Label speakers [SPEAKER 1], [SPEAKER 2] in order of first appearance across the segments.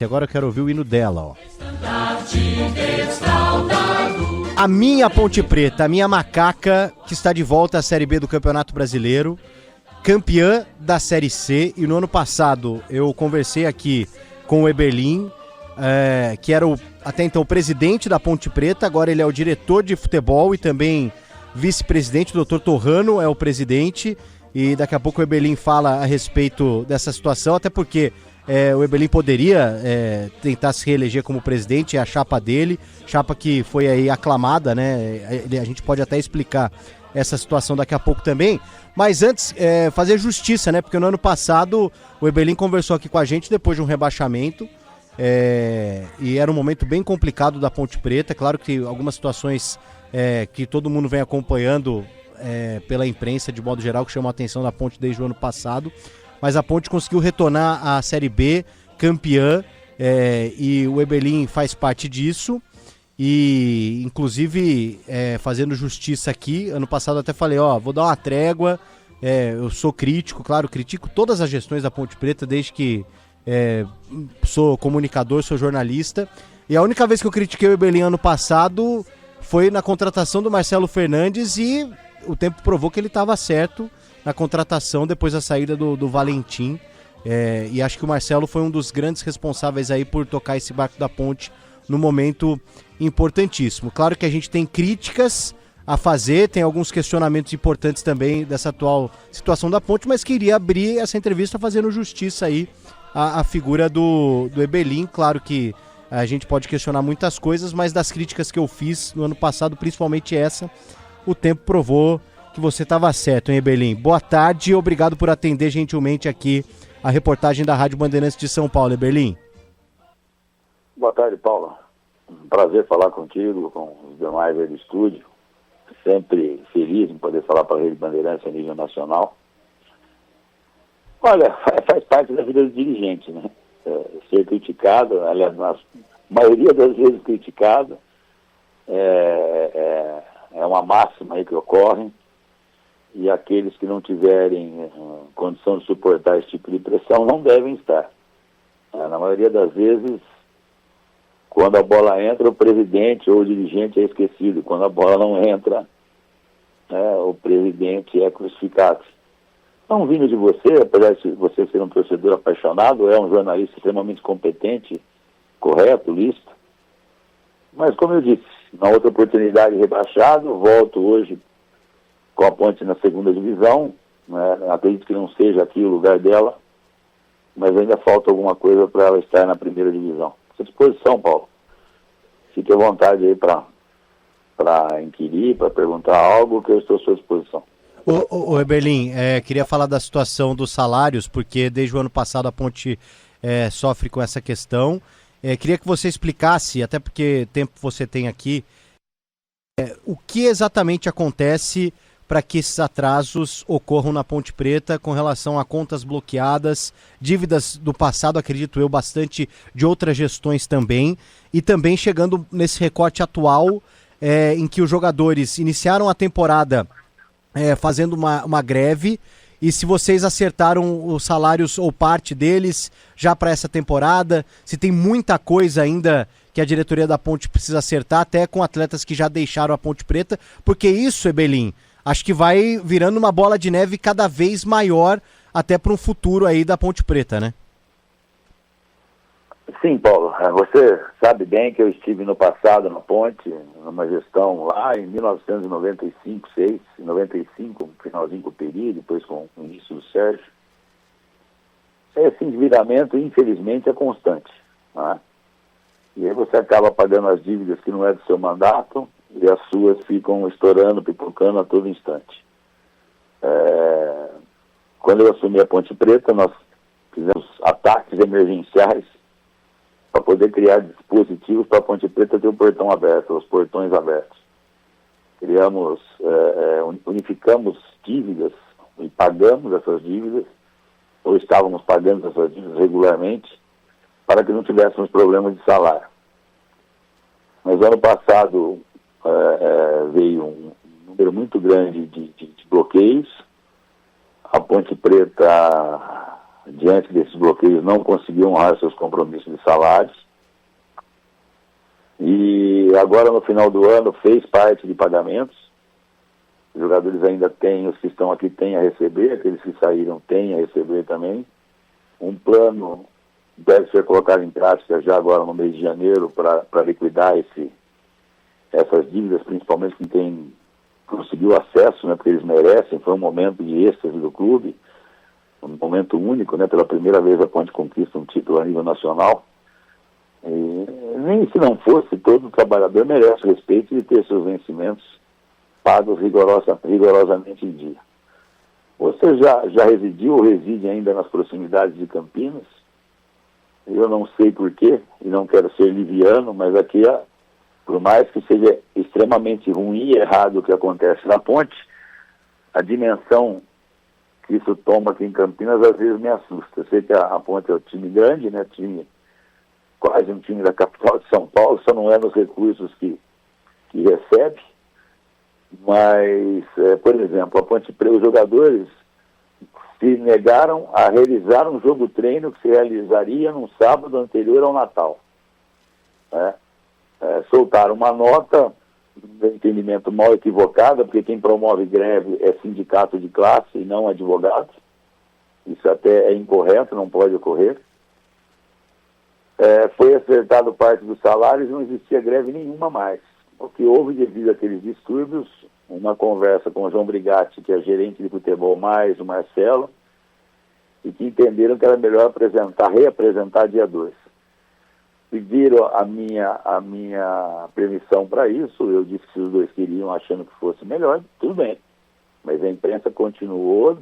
[SPEAKER 1] E agora eu quero ouvir o hino dela, ó. A minha Ponte Preta, a minha macaca, que está de volta à Série B do Campeonato Brasileiro, campeã da Série C, e no ano passado eu conversei aqui com o Eberlin, que era até então o presidente da Ponte Preta, agora ele é o diretor de futebol e também vice-presidente. O Dr. Torrano é o presidente, e daqui a pouco o Eberlin fala a respeito dessa situação, até porque o Eberlin poderia tentar se reeleger como presidente, é a chapa dele, chapa que foi aí aclamada, né? A gente pode até explicar essa situação daqui a pouco também, mas antes fazer justiça, né? Porque no ano passado o Eberlin conversou aqui com a gente depois de um rebaixamento, e era um momento bem complicado da Ponte Preta. Claro que algumas situações que todo mundo vem acompanhando pela imprensa de modo geral, que chamam a atenção da Ponte desde o ano passado, mas a Ponte conseguiu retornar à Série B, campeã, e o Eberlin faz parte disso, e inclusive fazendo justiça aqui. Ano passado eu até falei, vou dar uma trégua, eu sou crítico, claro, critico todas as gestões da Ponte Preta, desde que sou comunicador, sou jornalista, e a única vez que eu critiquei o Eberlin ano passado foi na contratação do Marcelo Fernandes, e o tempo provou que ele estava certo na contratação depois da saída do Valentim, e acho que o Marcelo foi um dos grandes responsáveis aí por tocar esse barco da Ponte num momento importantíssimo. Claro que a gente tem críticas a fazer, tem alguns questionamentos importantes também dessa atual situação da Ponte, mas queria abrir essa entrevista fazendo justiça aí à figura do Eberlin. Claro que a gente pode questionar muitas coisas, mas das críticas que eu fiz no ano passado, principalmente essa, o tempo provou que você estava certo, hein, Eberlin? Boa tarde e obrigado por atender gentilmente aqui a reportagem da Rádio Bandeirantes de São Paulo, Eberlin.
[SPEAKER 2] Boa tarde, Paulo. Um prazer falar contigo, com os demais aí do estúdio. Sempre feliz em poder falar para a Rede Bandeirantes a nível nacional. Olha, faz parte da vida do dirigente, né? Ser criticado, aliás, na maioria das vezes criticado, é uma máxima aí que ocorre, e aqueles que não tiverem condição de suportar esse tipo de pressão não devem estar. Na maioria das vezes, quando a bola entra, o presidente ou o dirigente é esquecido. Quando a bola não entra, o presidente é crucificado. Não vindo de você, apesar de você ser um torcedor apaixonado, é um jornalista extremamente competente, correto, lícito. Mas, como eu disse, na outra oportunidade rebaixado, volto hoje com a Ponte na segunda divisão, né? Acredito que não seja aqui o lugar dela, mas ainda falta alguma coisa para ela estar na primeira divisão. À sua disposição, Paulo. Fique à vontade aí para inquirir, para perguntar algo, que eu estou à sua disposição.
[SPEAKER 1] Ô Eberlin, queria falar da situação dos salários, porque desde o ano passado a Ponte sofre com essa questão. Queria que você explicasse, até porque tempo você tem aqui, o que exatamente acontece para que esses atrasos ocorram na Ponte Preta com relação a contas bloqueadas, dívidas do passado, acredito eu, bastante de outras gestões também, e também chegando nesse recorte atual, em que os jogadores iniciaram a temporada fazendo uma greve, e se vocês acertaram os salários ou parte deles já para essa temporada, se tem muita coisa ainda que a diretoria da Ponte precisa acertar, até com atletas que já deixaram a Ponte Preta, porque isso, Eberlin, acho que vai virando uma bola de neve cada vez maior até para um futuro aí da Ponte Preta, né?
[SPEAKER 2] Sim, Paulo. Você sabe bem que eu estive no passado na Ponte, numa gestão lá em 1995, 95, finalzinho com o Peri, depois com o início do Sérgio. Esse endividamento, infelizmente, é constante, né? E aí você acaba pagando as dívidas que não é do seu mandato, e as suas ficam estourando, pipocando a todo instante. Quando eu assumi a Ponte Preta, nós fizemos ataques emergenciais para poder criar dispositivos para a Ponte Preta ter o portão aberto, os portões abertos. Criamos, unificamos dívidas e pagamos essas dívidas, ou estávamos pagando essas dívidas regularmente, para que não tivéssemos problemas de salário. Mas ano passado veio um número muito grande de bloqueios. A Ponte Preta diante desses bloqueios, não conseguiu honrar seus compromissos de salários. E agora, no final do ano, fez parte de pagamentos. Os jogadores ainda têm, os que estão aqui têm a receber, aqueles que saíram têm a receber também. Um plano deve ser colocado em prática já agora no mês de janeiro para liquidar essas dívidas, principalmente quem conseguiu acesso, né, porque eles merecem. Foi um momento de êxtase do clube, um momento único, né, pela primeira vez a Ponte conquista um título a nível nacional. E nem se não fosse, todo trabalhador merece respeito de ter seus vencimentos pagos rigorosamente em dia. Você já residiu ou reside ainda nas proximidades de Campinas? Eu não sei porquê, e não quero ser liviano, mas aqui, por mais que seja extremamente ruim e errado o que acontece na Ponte, a dimensão que isso toma aqui em Campinas às vezes me assusta. Eu sei que a Ponte é um time grande, né? Quase um time da capital de São Paulo, só não é nos recursos que recebe. Mas, por exemplo, a Ponte Preta, os jogadores se negaram a realizar um jogo-treino que se realizaria no sábado anterior ao Natal. Soltaram uma nota, de entendimento mal equivocada, porque quem promove greve é sindicato de classe e não advogado. Isso até é incorreto, não pode ocorrer. Foi acertado parte dos salários e não existia greve nenhuma mais. O que houve devido àqueles distúrbios, uma conversa com o João Brigatti, que é gerente de futebol, mais o Marcelo, e que entenderam que era melhor reapresentar dia 2. Pediram a minha permissão para isso, eu disse que os dois queriam, achando que fosse melhor, tudo bem. Mas a imprensa continuou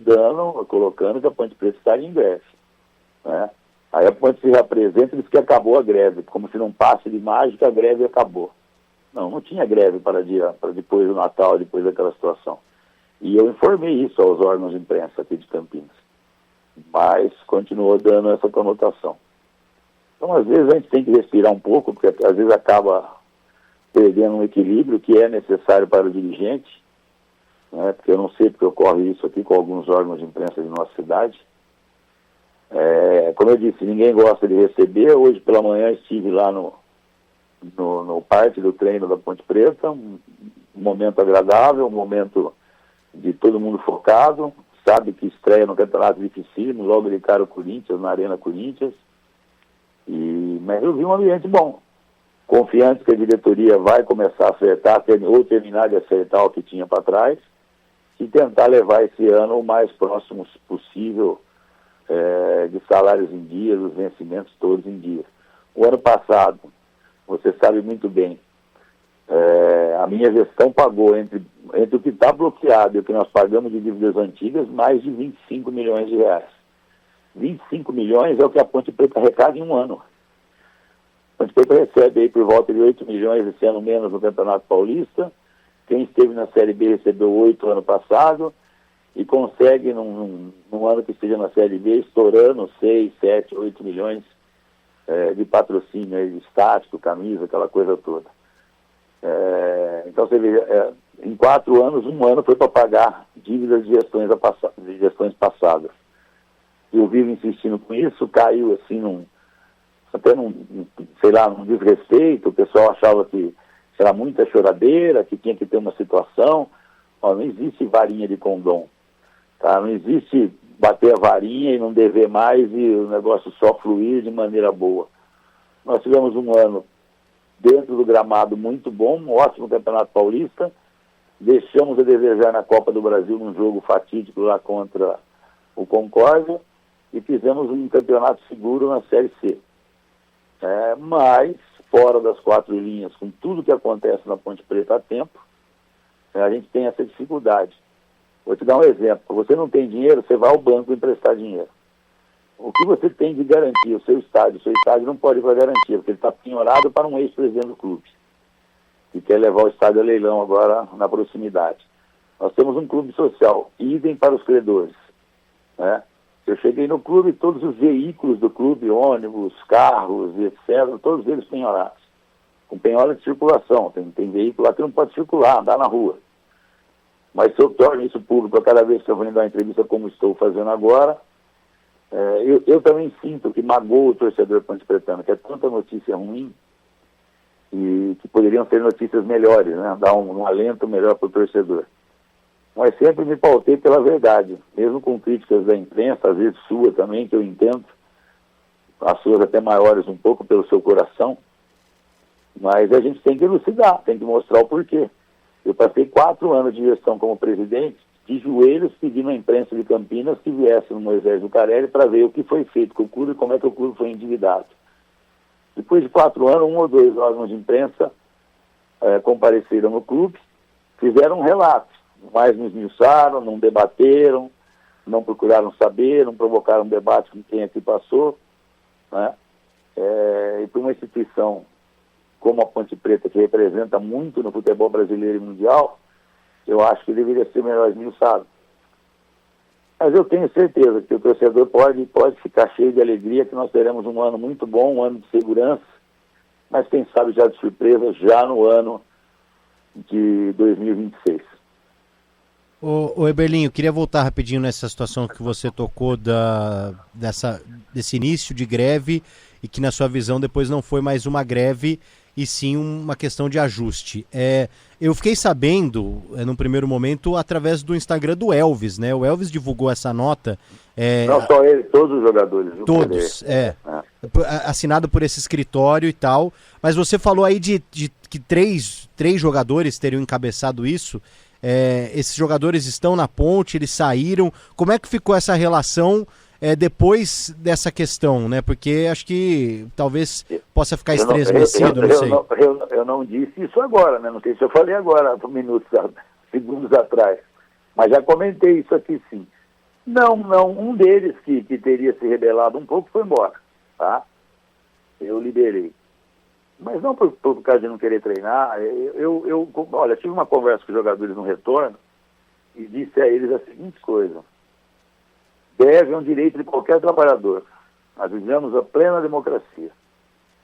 [SPEAKER 2] colocando que a Ponte Preta estaria em greve, né? Aí a Ponte se reapresenta e diz que acabou a greve, como se num passe de mágica a greve acabou. Não tinha greve para depois do Natal, depois daquela situação. E eu informei isso aos órgãos de imprensa aqui de Campinas. Mas continuou dando essa conotação. Então, às vezes, a gente tem que respirar um pouco, porque às vezes acaba perdendo um equilíbrio que é necessário para o dirigente, né? Porque eu não sei porque ocorre isso aqui com alguns órgãos de imprensa de nossa cidade. Como eu disse, ninguém gosta de receber. Hoje pela manhã estive lá no parque do treino da Ponte Preta, um momento agradável, um momento de todo mundo focado, sabe que estreia no campeonato dificílimo, logo de cara o Corinthians, na Arena Corinthians, mas eu vi um ambiente bom, confiante que a diretoria vai começar a acertar, ou terminar de acertar o que tinha para trás, e tentar levar esse ano o mais próximo possível de salários em dia, dos vencimentos todos em dia. O ano passado, você sabe muito bem, a minha gestão pagou entre o que está bloqueado e o que nós pagamos de dívidas antigas, mais de 25 milhões de reais. 25 milhões é o que a Ponte Preta arrecada em um ano. A Ponte Preta recebe aí por volta de 8 milhões esse ano menos no Campeonato Paulista. Quem esteve na Série B recebeu 8 ano passado e consegue, num ano que esteja na Série B, estourando 6, 7, 8 milhões de patrocínio aí, de estático, camisa, aquela coisa toda. Então você vê, em 4 anos, um ano foi para pagar dívidas de gestões passadas. Eu vivo insistindo com isso, caiu assim num desrespeito. O pessoal achava que era muita choradeira, que tinha que ter uma situação. Não existe varinha de condom, tá? Não existe bater a varinha e não dever mais e o negócio só fluir de maneira boa. Nós tivemos um ano dentro do gramado muito bom, um ótimo Campeonato Paulista, deixamos a desejar na Copa do Brasil num jogo fatídico lá contra o Concórdia e fizemos um campeonato seguro na Série C. Mas, fora das 4 linhas, com tudo que acontece na Ponte Preta há tempo, a gente tem essa dificuldade. Vou te dar um exemplo. Você não tem dinheiro, você vai ao banco emprestar dinheiro. O que você tem de garantia? O seu estádio não pode ir para garantia, porque ele está penhorado para um ex-presidente do clube, que quer levar o estádio a leilão agora na proximidade. Nós temos um clube social, idem para os credores, né? Eu cheguei no clube, todos os veículos do clube, ônibus, carros, etc., todos eles penhorados, com penhora de circulação. Tem veículo lá que não pode circular, andar na rua. Mas se eu torno isso público a cada vez que eu vou dar uma entrevista como estou fazendo agora, Eu também sinto que magoa o torcedor ponte-pretano, que é tanta notícia ruim e que poderiam ser notícias melhores, né? Dar um alento melhor para o torcedor. Mas sempre me pautei pela verdade, mesmo com críticas da imprensa, às vezes sua também, que eu entendo, as suas até maiores um pouco pelo seu coração, mas a gente tem que elucidar, tem que mostrar o porquê. Eu passei 4 anos de gestão como presidente, de joelhos pedindo à imprensa de Campinas que viesse no Moisés Lucarelli para ver o que foi feito com o clube e como é que o clube foi endividado. Depois de 4 anos, 1 ou 2 órgãos de imprensa compareceram no clube, fizeram um relato, mas não esmiuçaram, não debateram, não procuraram saber, não provocaram um debate com quem aqui passou, né? E para uma instituição como a Ponte Preta, que representa muito no futebol brasileiro e mundial, eu acho que deveria ser melhor esmiuçado. Mas eu tenho certeza que o torcedor pode ficar cheio de alegria, que nós teremos um ano muito bom, um ano de segurança, mas quem sabe já de surpresa, já no ano de 2026.
[SPEAKER 1] Ô Eberlinho, queria voltar rapidinho nessa situação que você tocou desse início de greve e que na sua visão depois não foi mais uma greve e sim uma questão de ajuste. Eu fiquei sabendo, num primeiro momento, através do Instagram do Elvis, né? O Elvis divulgou essa nota.
[SPEAKER 2] Não só ele, todos os jogadores.
[SPEAKER 1] Todos, assinado por esse escritório e tal. Mas você falou aí de que três jogadores teriam encabeçado isso. Esses jogadores estão na Ponte, eles saíram. Como é que ficou essa relação depois dessa questão, né? Porque acho que talvez possa ficar estremecido, não sei.
[SPEAKER 2] Eu não disse isso agora, né? Não sei se eu falei agora, segundos atrás. Mas já comentei isso aqui, sim. Não, um deles que teria se rebelado um pouco foi embora, tá? Eu liberei. Mas não por causa de não querer treinar. Olha, tive uma conversa com os jogadores no retorno e disse a eles a seguinte coisa: greve é um direito de qualquer trabalhador. Nós vivemos a plena democracia.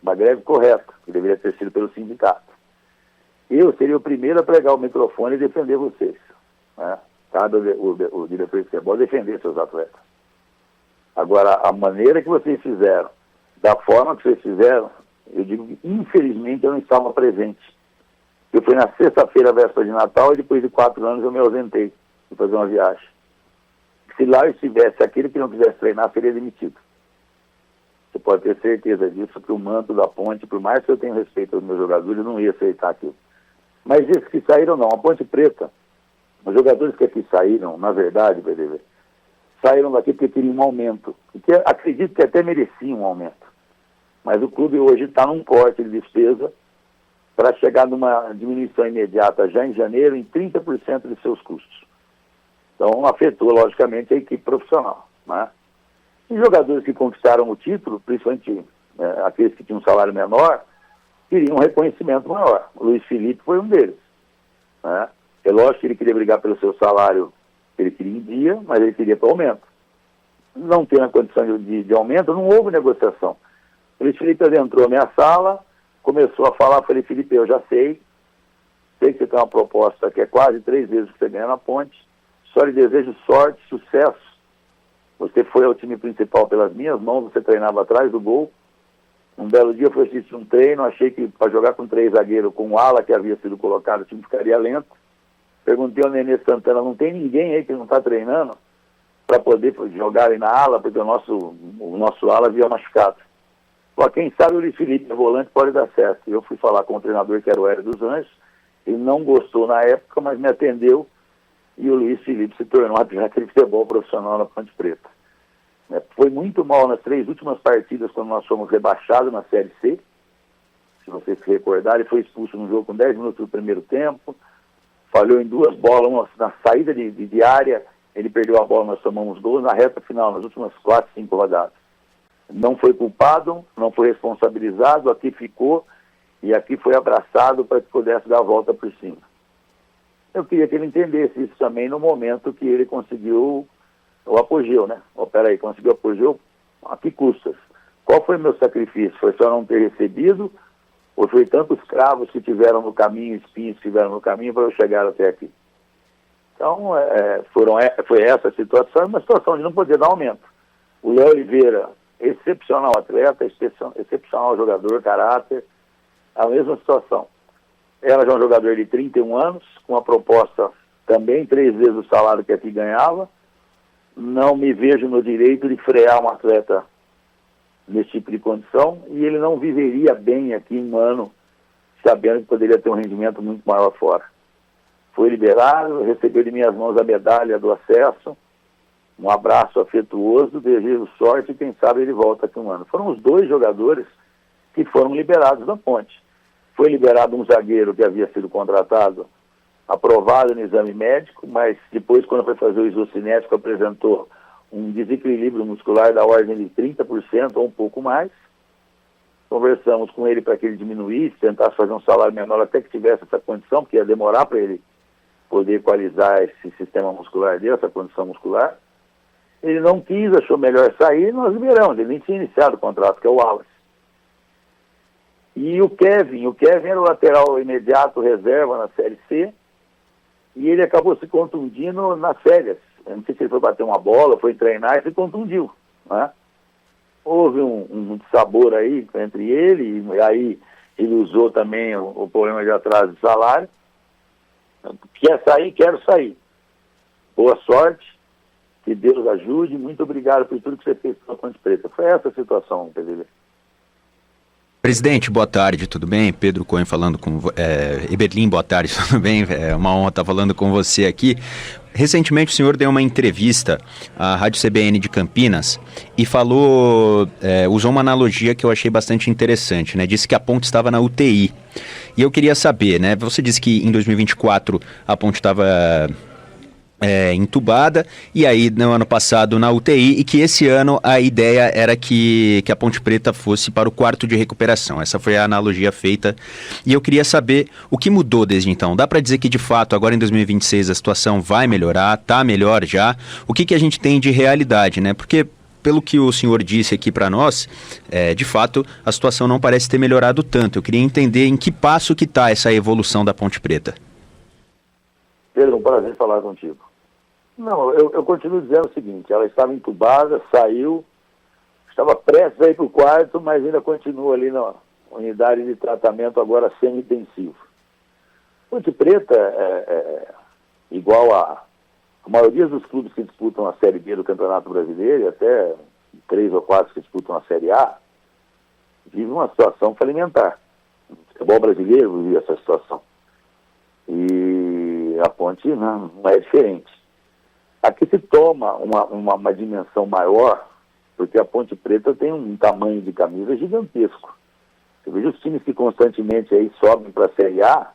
[SPEAKER 2] Uma greve correta, que deveria ter sido pelo sindicato. Eu seria o primeiro a pregar o microfone e defender vocês, né? Cabe o diretor de futebol defender seus atletas. Agora, a maneira que vocês fizeram, da forma que vocês fizeram, eu digo que, infelizmente, eu não estava presente. Eu fui na sexta-feira, véspera de Natal, e depois de 4 anos eu me ausentei de fazer uma viagem. Se lá eu estivesse, aquele que não quisesse treinar seria demitido. Você pode ter certeza disso, que o manto da Ponte, por mais que eu tenha respeito aos meus jogadores, eu não ia aceitar aquilo. Mas esses que saíram não, a Ponte Preta, os jogadores que aqui saíram, na verdade, PDV, saíram daqui porque queriam um aumento. Porque acredito que até mereciam um aumento. Mas o clube hoje está num corte de despesa para chegar numa diminuição imediata já em janeiro em 30% de seus custos. Então afetou, logicamente, a equipe profissional, né? E jogadores que conquistaram o título, principalmente aqueles que tinham um salário menor, queriam um reconhecimento maior. O Luiz Felipe foi um deles, né? É lógico que ele queria brigar pelo seu salário, ele queria em dia, mas ele queria para aumento. Não tendo a condição de aumento, não houve negociação. O Luiz Felipe adentrou a minha sala, começou a falar, falei: Felipe, eu já sei que você tem uma proposta que é quase 3 vezes o que você ganha na Ponte, só lhe desejo sorte, sucesso. Você foi ao time principal pelas minhas mãos, você treinava atrás do gol. Um belo dia eu fui assistir um treino, achei que para jogar com 3 zagueiros, com o ala que havia sido colocado, o time ficaria lento. Perguntei ao Nenê Santana: não tem ninguém aí que não está treinando para poder jogar aí na ala, porque o nosso ala havia machucado. Pô, quem sabe o Luiz Felipe, volante, pode dar certo. Eu fui falar com o treinador, que era o Hélio dos Anjos, ele não gostou na época, mas me atendeu, e o Luiz Felipe se tornou atleta de futebol profissional na Ponte Preta. Foi muito mal nas 3 últimas partidas, quando nós fomos rebaixados na Série C. Se vocês se recordarem, ele foi expulso no jogo com 10 minutos do primeiro tempo, falhou em 2 bolas, uma na saída de área, ele perdeu a bola, nós tomamos gols na reta final, nas últimas 4, 5 rodadas. Não foi culpado, não foi responsabilizado, aqui ficou e aqui foi abraçado para que pudesse dar a volta por cima. Eu queria que ele entendesse isso também no momento que ele conseguiu o apogeu, né? Peraí, conseguiu o apogeu a que custas? Qual foi o meu sacrifício? Foi só não ter recebido? Ou foi tantos cravos que tiveram no caminho, espinhos que tiveram no caminho para eu chegar até aqui? Então, foi essa a situação, uma situação de não poder dar aumento. O Léo Oliveira, excepcional atleta, excepcional jogador, caráter, a mesma situação. Ela já é um jogador de 31 anos, com uma proposta também 3 vezes o salário que aqui ganhava. Não me vejo no direito de frear um atleta nesse tipo de condição, e ele não viveria bem aqui um ano, sabendo que poderia ter um rendimento muito maior fora. Foi liberado, recebeu de minhas mãos a medalha do acesso, um abraço afetuoso, desejo sorte e quem sabe ele volta aqui um ano. Foram os 2 jogadores que foram liberados da Ponte. Foi liberado um zagueiro que havia sido contratado, aprovado no exame médico, mas depois, quando foi fazer o isocinético, apresentou um desequilíbrio muscular da ordem de 30% ou um pouco mais. Conversamos com ele para que ele diminuísse, tentasse fazer um salário menor até que tivesse essa condição, porque ia demorar para ele poder equalizar esse sistema muscular dele, essa condição muscular. Ele não quis, achou melhor sair, nós liberamos. Ele nem tinha iniciado o contrato, que é o Wallace. E o Kevin era o lateral imediato, reserva na Série C, e ele acabou se contundindo nas férias. Eu não sei se ele foi bater uma bola, foi treinar e se contundiu, né? Houve um sabor aí entre ele, e aí ele usou também o problema de atraso de salário. Quer sair? Quero sair. Boa sorte, que Deus ajude, muito obrigado por tudo que você fez pela Ponte Preta. Foi essa a situação, Pedro.
[SPEAKER 3] Presidente, boa tarde, tudo bem? Pedro Cohen falando com Eberlin, boa tarde, tudo bem? É uma honra estar falando com você aqui. Recentemente o senhor deu uma entrevista à Rádio CBN de Campinas e falou, usou uma analogia que eu achei bastante interessante, né? Disse que a Ponte estava na UTI. E eu queria saber, né? Você disse que em 2024 a Ponte estava entubada, e aí no ano passado na UTI, e que esse ano a ideia era que a Ponte Preta fosse para o quarto de recuperação. Essa foi a analogia feita, e eu queria saber o que mudou desde então. Dá para dizer que de fato agora em 2026 a situação vai melhorar, tá melhor já? O que a gente tem de realidade, né? Porque pelo que o senhor disse aqui para nós, de fato a situação não parece ter melhorado tanto. Eu queria entender em que passo que está essa evolução da Ponte Preta.
[SPEAKER 2] Pedro, um prazer falar contigo. Não, eu continuo dizendo o seguinte: ela estava entubada, saiu, estava prestes a ir para o quarto, mas ainda continua ali na unidade de tratamento, agora semi-intensivo. Ponte Preta igual a maioria dos clubes que disputam a Série B do Campeonato Brasileiro, e até 3 ou 4 que disputam a Série A, vive uma situação falimentar. O futebol brasileiro vive essa situação. E a Ponte não é diferente. Aqui se toma uma dimensão maior, porque a Ponte Preta tem um tamanho de camisa gigantesco. Eu vejo os times que constantemente aí sobem para a Série A,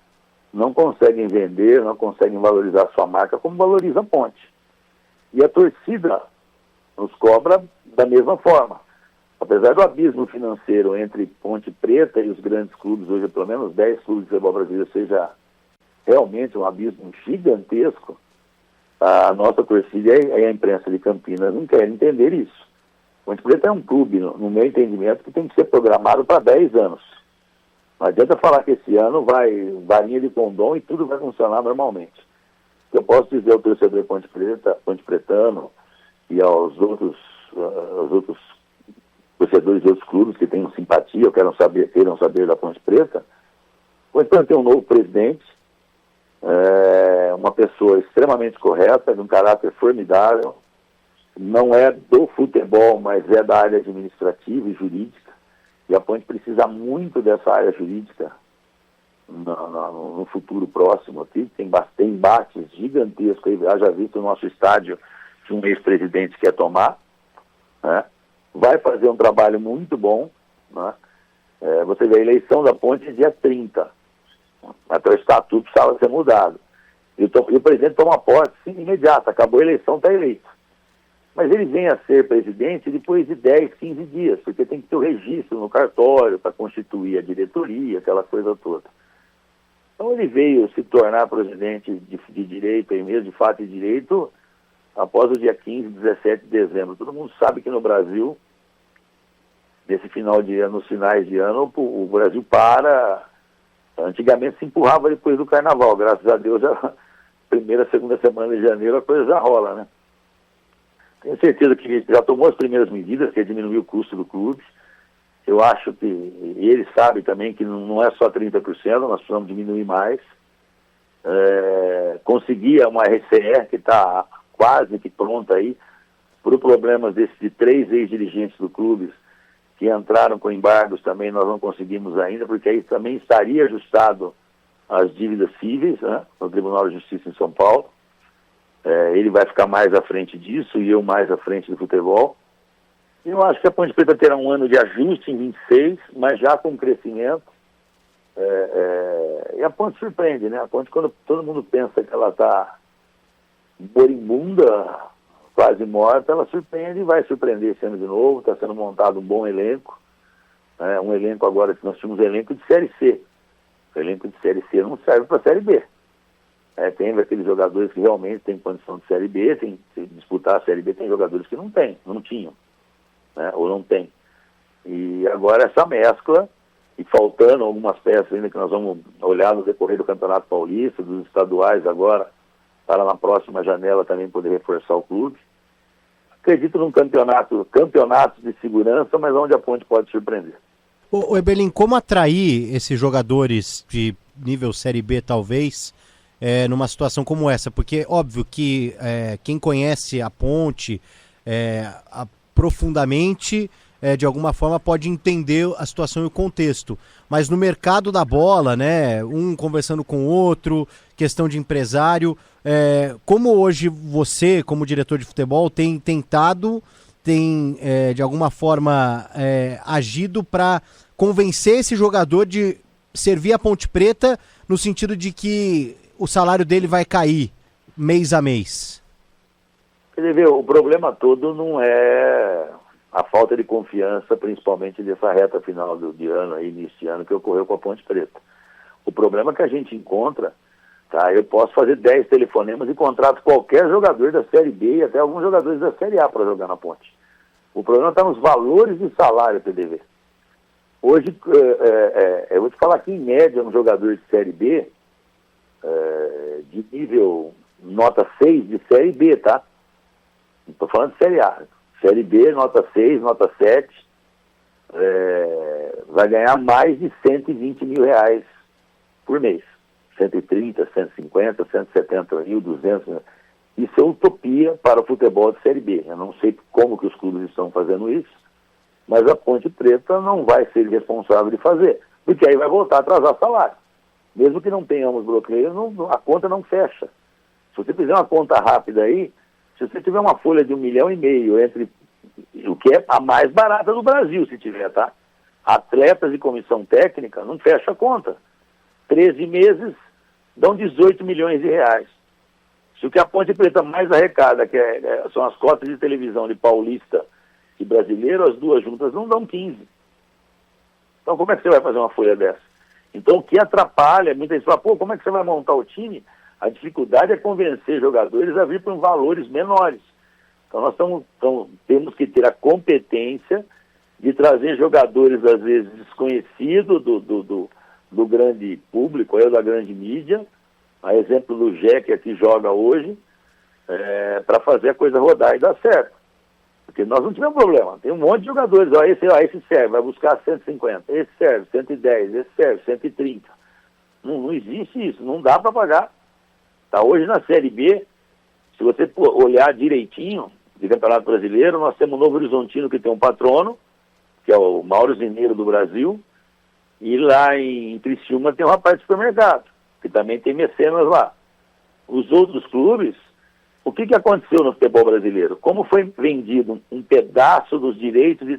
[SPEAKER 2] não conseguem vender, não conseguem valorizar sua marca como valoriza a Ponte. E a torcida nos cobra da mesma forma. Apesar do abismo financeiro entre Ponte Preta e os grandes clubes, hoje pelo menos 10 clubes de futebol brasileiro, seja realmente um abismo gigantesco, a nossa torcida e a imprensa de Campinas não querem entender isso. Ponte Preta é um clube, no meu entendimento, que tem que ser programado para 10 anos. Não adianta falar que esse ano vai varinha de condom e tudo vai funcionar normalmente. Eu posso dizer ao torcedor Ponte Pretano e aos outros torcedores de outros clubes que tenham simpatia, ou queiram saber da Ponte Preta, Ponte Preta tem um novo presidente, uma pessoa extremamente correta, de um caráter formidável, não é do futebol, mas é da área administrativa e jurídica, e a Ponte precisa muito dessa área jurídica no futuro próximo aqui. Tem embates gigantescos aí, já visto o nosso estádio que um ex-presidente quer tomar, né? Vai fazer um trabalho muito bom, né? Você vê, a eleição da Ponte é dia 30, até o estatuto precisava ser mudado. E o presidente toma posse imediata, acabou a eleição, está eleito. Mas ele vem a ser presidente depois de 10, 15 dias, porque tem que ter o registro no cartório para constituir a diretoria, aquela coisa toda. Então ele veio se tornar presidente de direito, e mesmo de fato e direito, após o dia 15, 17 de dezembro. Todo mundo sabe que no Brasil, nesse final de ano, nos finais de ano, o Brasil para. Antigamente se empurrava depois do carnaval, graças a Deus, já primeira, segunda semana de janeiro a coisa já rola, né? Tenho certeza que já tomou as primeiras medidas, que é diminuir o custo do clube. Eu acho que ele sabe também que não é só 30%, nós precisamos diminuir mais. Conseguir uma RCE que está quase que pronta aí, por problemas de 3 ex-dirigentes do clube que entraram com embargos também, nós não conseguimos ainda, porque aí também estaria ajustado as dívidas cíveis, né, no Tribunal de Justiça em São Paulo. Ele vai ficar mais à frente disso e eu mais à frente do futebol. E eu acho que a Ponte Preta terá um ano de ajuste em 26, mas já com crescimento. E a Ponte surpreende, né? A Ponte, quando todo mundo pensa que ela está moribunda, quase morta, ela surpreende e vai surpreender esse ano de novo. Está sendo montado um bom elenco. Um elenco agora, nós tínhamos um elenco de Série C. O elenco de Série C não serve para a Série B. Tem aqueles jogadores que realmente têm condição de Série B, se disputar a Série B, tem jogadores que não tinham, ou não tem. E agora essa mescla, e faltando algumas peças ainda que nós vamos olhar no decorrer do Campeonato Paulista, dos estaduais agora, para na próxima janela também poder reforçar o clube. Acredito num campeonato de segurança, mas onde a Ponte pode surpreender.
[SPEAKER 1] Ô Eberlin, como atrair esses jogadores de nível Série B talvez, numa situação como essa? Porque óbvio que quem conhece a Ponte profundamente, de alguma forma pode entender a situação e o contexto, mas no mercado da bola, né, um conversando com o outro, questão de empresário, como hoje você, como diretor de futebol, tem de alguma forma agido para convencer esse jogador de servir a Ponte Preta no sentido de que o salário dele vai cair mês a mês?
[SPEAKER 2] Quer dizer, o problema todo não é a falta de confiança, principalmente dessa reta final de ano, aí, início de ano, que ocorreu com a Ponte Preta. O problema que a gente encontra, eu posso fazer 10 telefonemas e contrato qualquer jogador da Série B e até alguns jogadores da Série A para jogar na Ponte. O problema está nos valores de salário, PDV. Hoje, eu vou te falar que, em média, um jogador de Série B, de nível nota 6 de Série B, tá? Não estou falando de Série A. Série B, nota 6, nota 7, vai ganhar mais de 120 mil reais por mês. 130, 150, 170 mil, 200 mil. Isso é utopia para o futebol de Série B. Eu não sei como que os clubes estão fazendo isso, mas a Ponte Preta não vai ser responsável de fazer, porque aí vai voltar a atrasar salário. Mesmo que não tenhamos bloqueio, a conta não fecha. Se você fizer uma conta rápida aí, se você tiver uma folha de 1,5 milhão, entre o que é a mais barata do Brasil, se tiver, tá? Atletas e comissão técnica, não fecha a conta. 13 meses dão 18 milhões de reais. Se o que a Ponte Preta mais arrecada, são as cotas de televisão de paulista e brasileiro, as duas juntas não dão 15. Então como é que você vai fazer uma folha dessa? Então o que atrapalha, muita gente fala, como é que você vai montar o time? A dificuldade é convencer jogadores a vir por valores menores. Então nós temos que ter a competência de trazer jogadores, às vezes, desconhecidos do grande público, ou da grande mídia, a exemplo do Gé, que aqui joga hoje, para fazer a coisa rodar e dar certo. Porque nós não tivemos problema. Tem um monte de jogadores, esse serve, vai buscar 150, esse serve, 110, esse serve, 130. Não existe isso, não dá para pagar. Hoje na Série B, se você olhar direitinho de Campeonato Brasileiro, nós temos o Novo Horizontino, que tem um patrono, que é o maior zineiro do Brasil, e lá em Criciúma tem um rapaz de supermercado, que também tem mecenas lá. Os outros clubes, o que aconteceu no futebol brasileiro? Como foi vendido um pedaço dos direitos de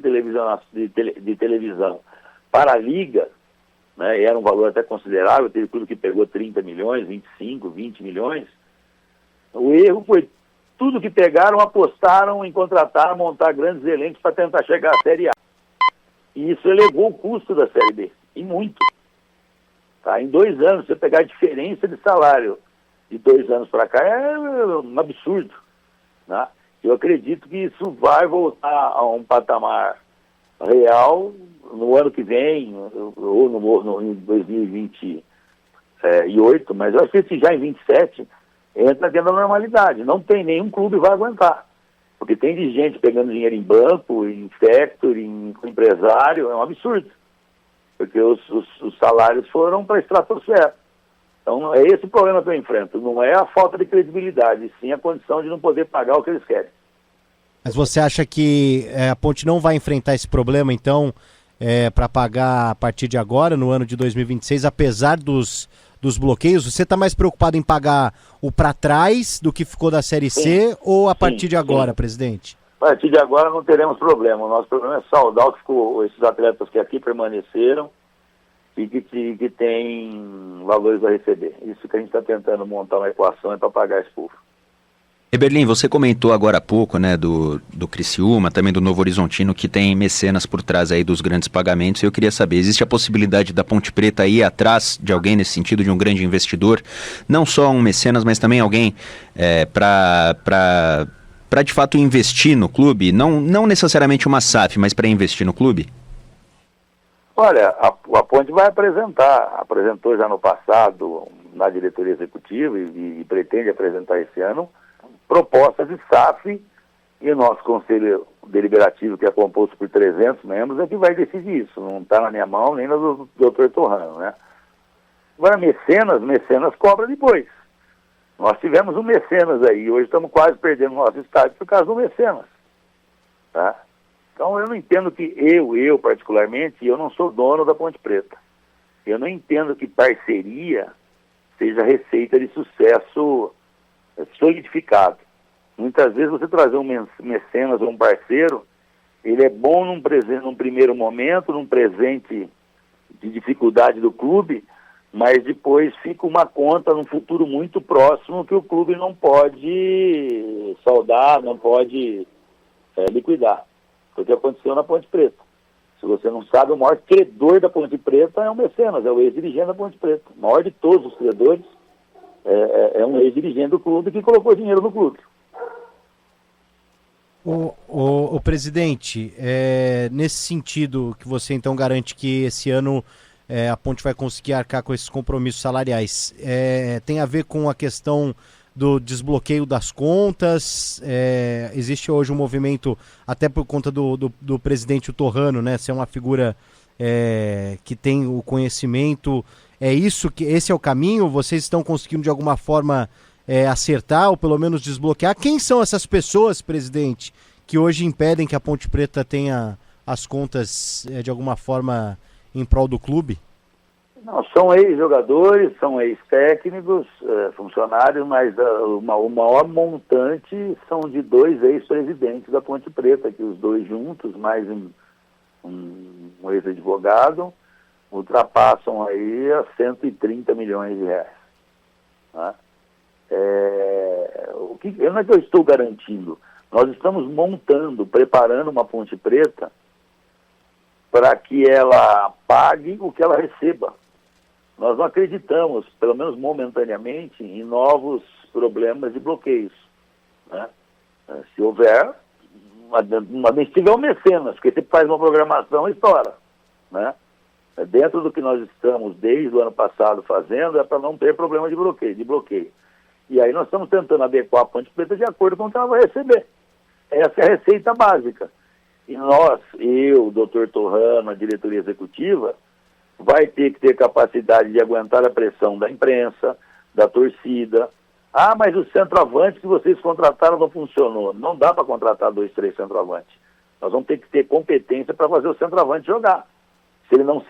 [SPEAKER 2] televisão para a Liga, né, era um valor até considerável, teve clube que pegou 30 milhões, 25, 20 milhões, o erro foi tudo que pegaram, apostaram em contratar, montar grandes elencos para tentar chegar à Série A. E isso elevou o custo da Série B, e muito. Em 2 anos, você pegar a diferença de salário de 2 anos para cá é um absurdo. Né? Eu acredito que isso vai voltar a um patamar real no ano que vem, ou em 2028, mas eu acho que já em 27 entra dentro da normalidade. Não tem nenhum clube que vai aguentar. Porque tem de gente pegando dinheiro em banco, em factory, em empresário, é um absurdo. Porque os salários foram para a estratosfera. Então é esse o problema que eu enfrento. Não é a falta de credibilidade, sim a condição de não poder pagar o que eles querem.
[SPEAKER 1] Mas você acha que a Ponte não vai enfrentar esse problema, então, para pagar a partir de agora, no ano de 2026, apesar dos bloqueios? Você está mais preocupado em pagar o para trás do que ficou da Série C ou a partir de agora, presidente?
[SPEAKER 2] A partir de agora não teremos problema. O nosso problema é saldar o que ficou, esses atletas que aqui permaneceram e que têm valores a receber. Isso que a gente está tentando montar uma equação para pagar esse povo.
[SPEAKER 3] Eberlin, você comentou agora há pouco, né, do Criciúma, também do Novo Horizontino, que tem mecenas por trás aí dos grandes pagamentos. Eu queria saber, existe a possibilidade da Ponte Preta ir atrás de alguém nesse sentido, de um grande investidor? Não só um mecenas, mas também alguém para de fato investir no clube? Não necessariamente uma SAF, mas para investir no clube?
[SPEAKER 2] Olha, a Ponte vai apresentou já no passado na diretoria executiva e pretende apresentar esse ano propostas de SAF, e o nosso conselho deliberativo, que é composto por 300 membros, é que vai decidir isso. Não está na minha mão nem na do Dr. Torrano, né? Agora, mecenas cobra depois. Nós tivemos um mecenas aí, hoje estamos quase perdendo o nosso estádio por causa do mecenas. Tá? Então eu não entendo que eu particularmente, eu não sou dono da Ponte Preta. Eu não entendo que parceria seja receita de sucesso solidificado. Muitas vezes você trazer um mecenas ou um parceiro, ele é bom num primeiro momento, num presente de dificuldade do clube, mas depois fica uma conta num futuro muito próximo que o clube não pode saldar, não pode liquidar. Foi o que aconteceu na Ponte Preta. Se você não sabe, o maior credor da Ponte Preta é o mecenas, é o ex-dirigente da Ponte Preta. O maior de todos os credores é um ex-dirigente do clube que colocou dinheiro no clube.
[SPEAKER 1] O presidente, nesse sentido que você então garante que esse ano a Ponte vai conseguir arcar com esses compromissos salariais, tem a ver com a questão do desbloqueio das contas? Existe hoje um movimento, até por conta do presidente Torrano, né, ser uma figura que tem o conhecimento. Esse é o caminho? Vocês estão conseguindo de alguma forma acertar ou pelo menos desbloquear? Quem são essas pessoas, presidente, que hoje impedem que a Ponte Preta tenha as contas de alguma forma em prol do clube?
[SPEAKER 2] Não, são ex-jogadores, são ex-técnicos, funcionários, mas o maior montante são de 2 ex-presidentes da Ponte Preta, que os dois juntos, mais um ex-advogado, ultrapassam aí a 130 milhões de reais. Né? Não é que eu estou garantindo, nós estamos preparando uma Ponte Preta para que ela pague o que ela receba. Nós não acreditamos, pelo menos momentaneamente, em novos problemas de bloqueios. Né? Se houver, se tiver um mecenas, porque você faz uma programação e estoura. Né? Dentro do que nós estamos, desde o ano passado, fazendo, é para não ter problema de bloqueio. E aí nós estamos tentando adequar a Ponte Preta de acordo com o que ela vai receber. Essa é a receita básica. E nós, o Dr. Torrano, a diretoria executiva, vai ter que ter capacidade de aguentar a pressão da imprensa, da torcida. Ah, mas o centroavante que vocês contrataram não funcionou. Não dá para contratar 2, 3 centroavantes. Nós vamos ter que ter competência para fazer o centroavante jogar. Se ele não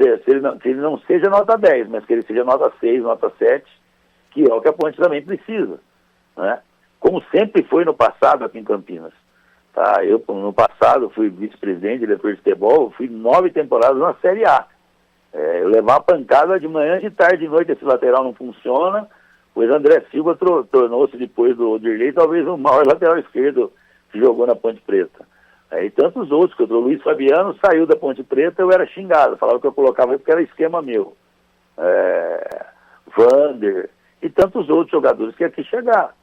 [SPEAKER 2] seja nota 10, mas que ele seja nota 6, nota 7, que é o que a Ponte também precisa. Né? Como sempre foi no passado aqui em Campinas. Tá? Eu, no passado, fui vice-presidente, diretor de futebol, fui 9 temporadas na Série A. Eu levar a pancada de manhã, de tarde, de noite, esse lateral não funciona, pois André Silva tornou-se, depois do Odirley, talvez o maior lateral esquerdo que jogou na Ponte Preta. E tantos outros, que o Luiz Fabiano saiu da Ponte Preta, eu era xingado, falava que eu colocava porque era esquema meu. Vander, e tantos outros jogadores que aqui chegaram.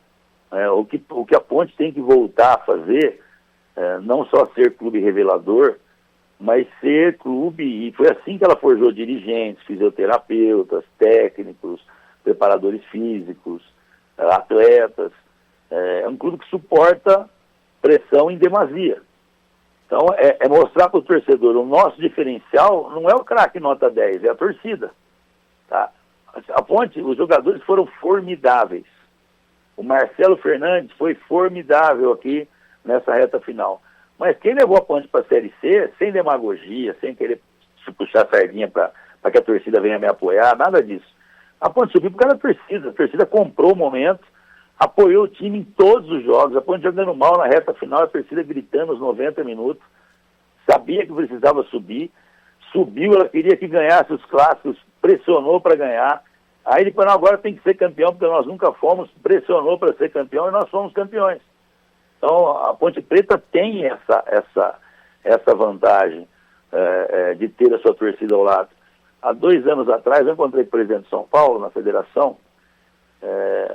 [SPEAKER 2] O que a Ponte tem que voltar a fazer, não só ser clube revelador, mas ser clube, e foi assim que ela forjou dirigentes, fisioterapeutas, técnicos, preparadores físicos, atletas. É um clube que suporta pressão em demasia. Então, é mostrar para o torcedor, o nosso diferencial não é o craque nota 10, é a torcida. Tá? A Ponte, os jogadores foram formidáveis. O Marcelo Fernandes foi formidável aqui nessa reta final. Mas quem levou a Ponte para a Série C, sem demagogia, sem querer puxar a sardinha para que a torcida venha me apoiar, nada disso. A Ponte subiu por causa da torcida. A torcida comprou o momento, apoiou o time em todos os jogos. A Ponte jogando mal na reta final, a torcida gritando os 90 minutos. Sabia que precisava subir. Subiu, ela queria que ganhasse os clássicos, pressionou para ganhar. Aí depois, não, agora tem que ser campeão, porque nós nunca fomos, pressionou para ser campeão e nós fomos campeões. Então, a Ponte Preta tem essa vantagem de ter a sua torcida ao lado. Há 2 anos atrás, eu encontrei com o presidente de São Paulo, na federação,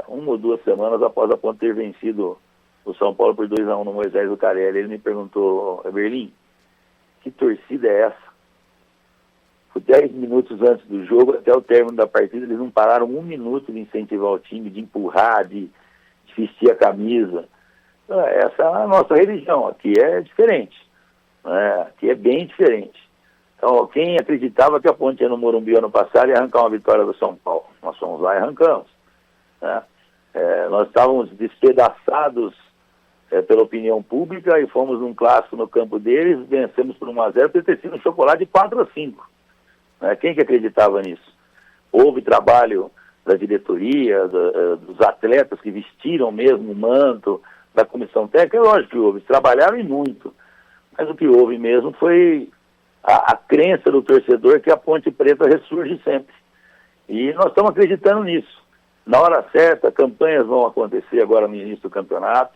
[SPEAKER 2] 1 ou 2 semanas após a Ponte ter vencido o São Paulo por 2-1 no Moisés Lucarelli. Ele me perguntou, Berlim, que torcida é essa? 10 minutos antes do jogo, até o término da partida, eles não pararam 1 minuto de incentivar o time, de empurrar, de vestir a camisa. Essa é a nossa religião, aqui é diferente, né? Aqui é bem diferente. Então, quem acreditava que a Ponte ia no Morumbi ano passado ia arrancar uma vitória do São Paulo? Nós fomos lá e arrancamos. Né? Nós estávamos despedaçados pela opinião pública e fomos num clássico no campo deles, vencemos por 1-0, por ter sido um chocolate de 4-5. Quem que acreditava nisso? Houve trabalho da diretoria, dos atletas que vestiram mesmo o manto, da comissão técnica, é lógico que houve, eles trabalharam e muito. Mas o que houve mesmo foi a crença do torcedor que a Ponte Preta ressurge sempre. E nós estamos acreditando nisso. Na hora certa, campanhas vão acontecer agora no início do campeonato.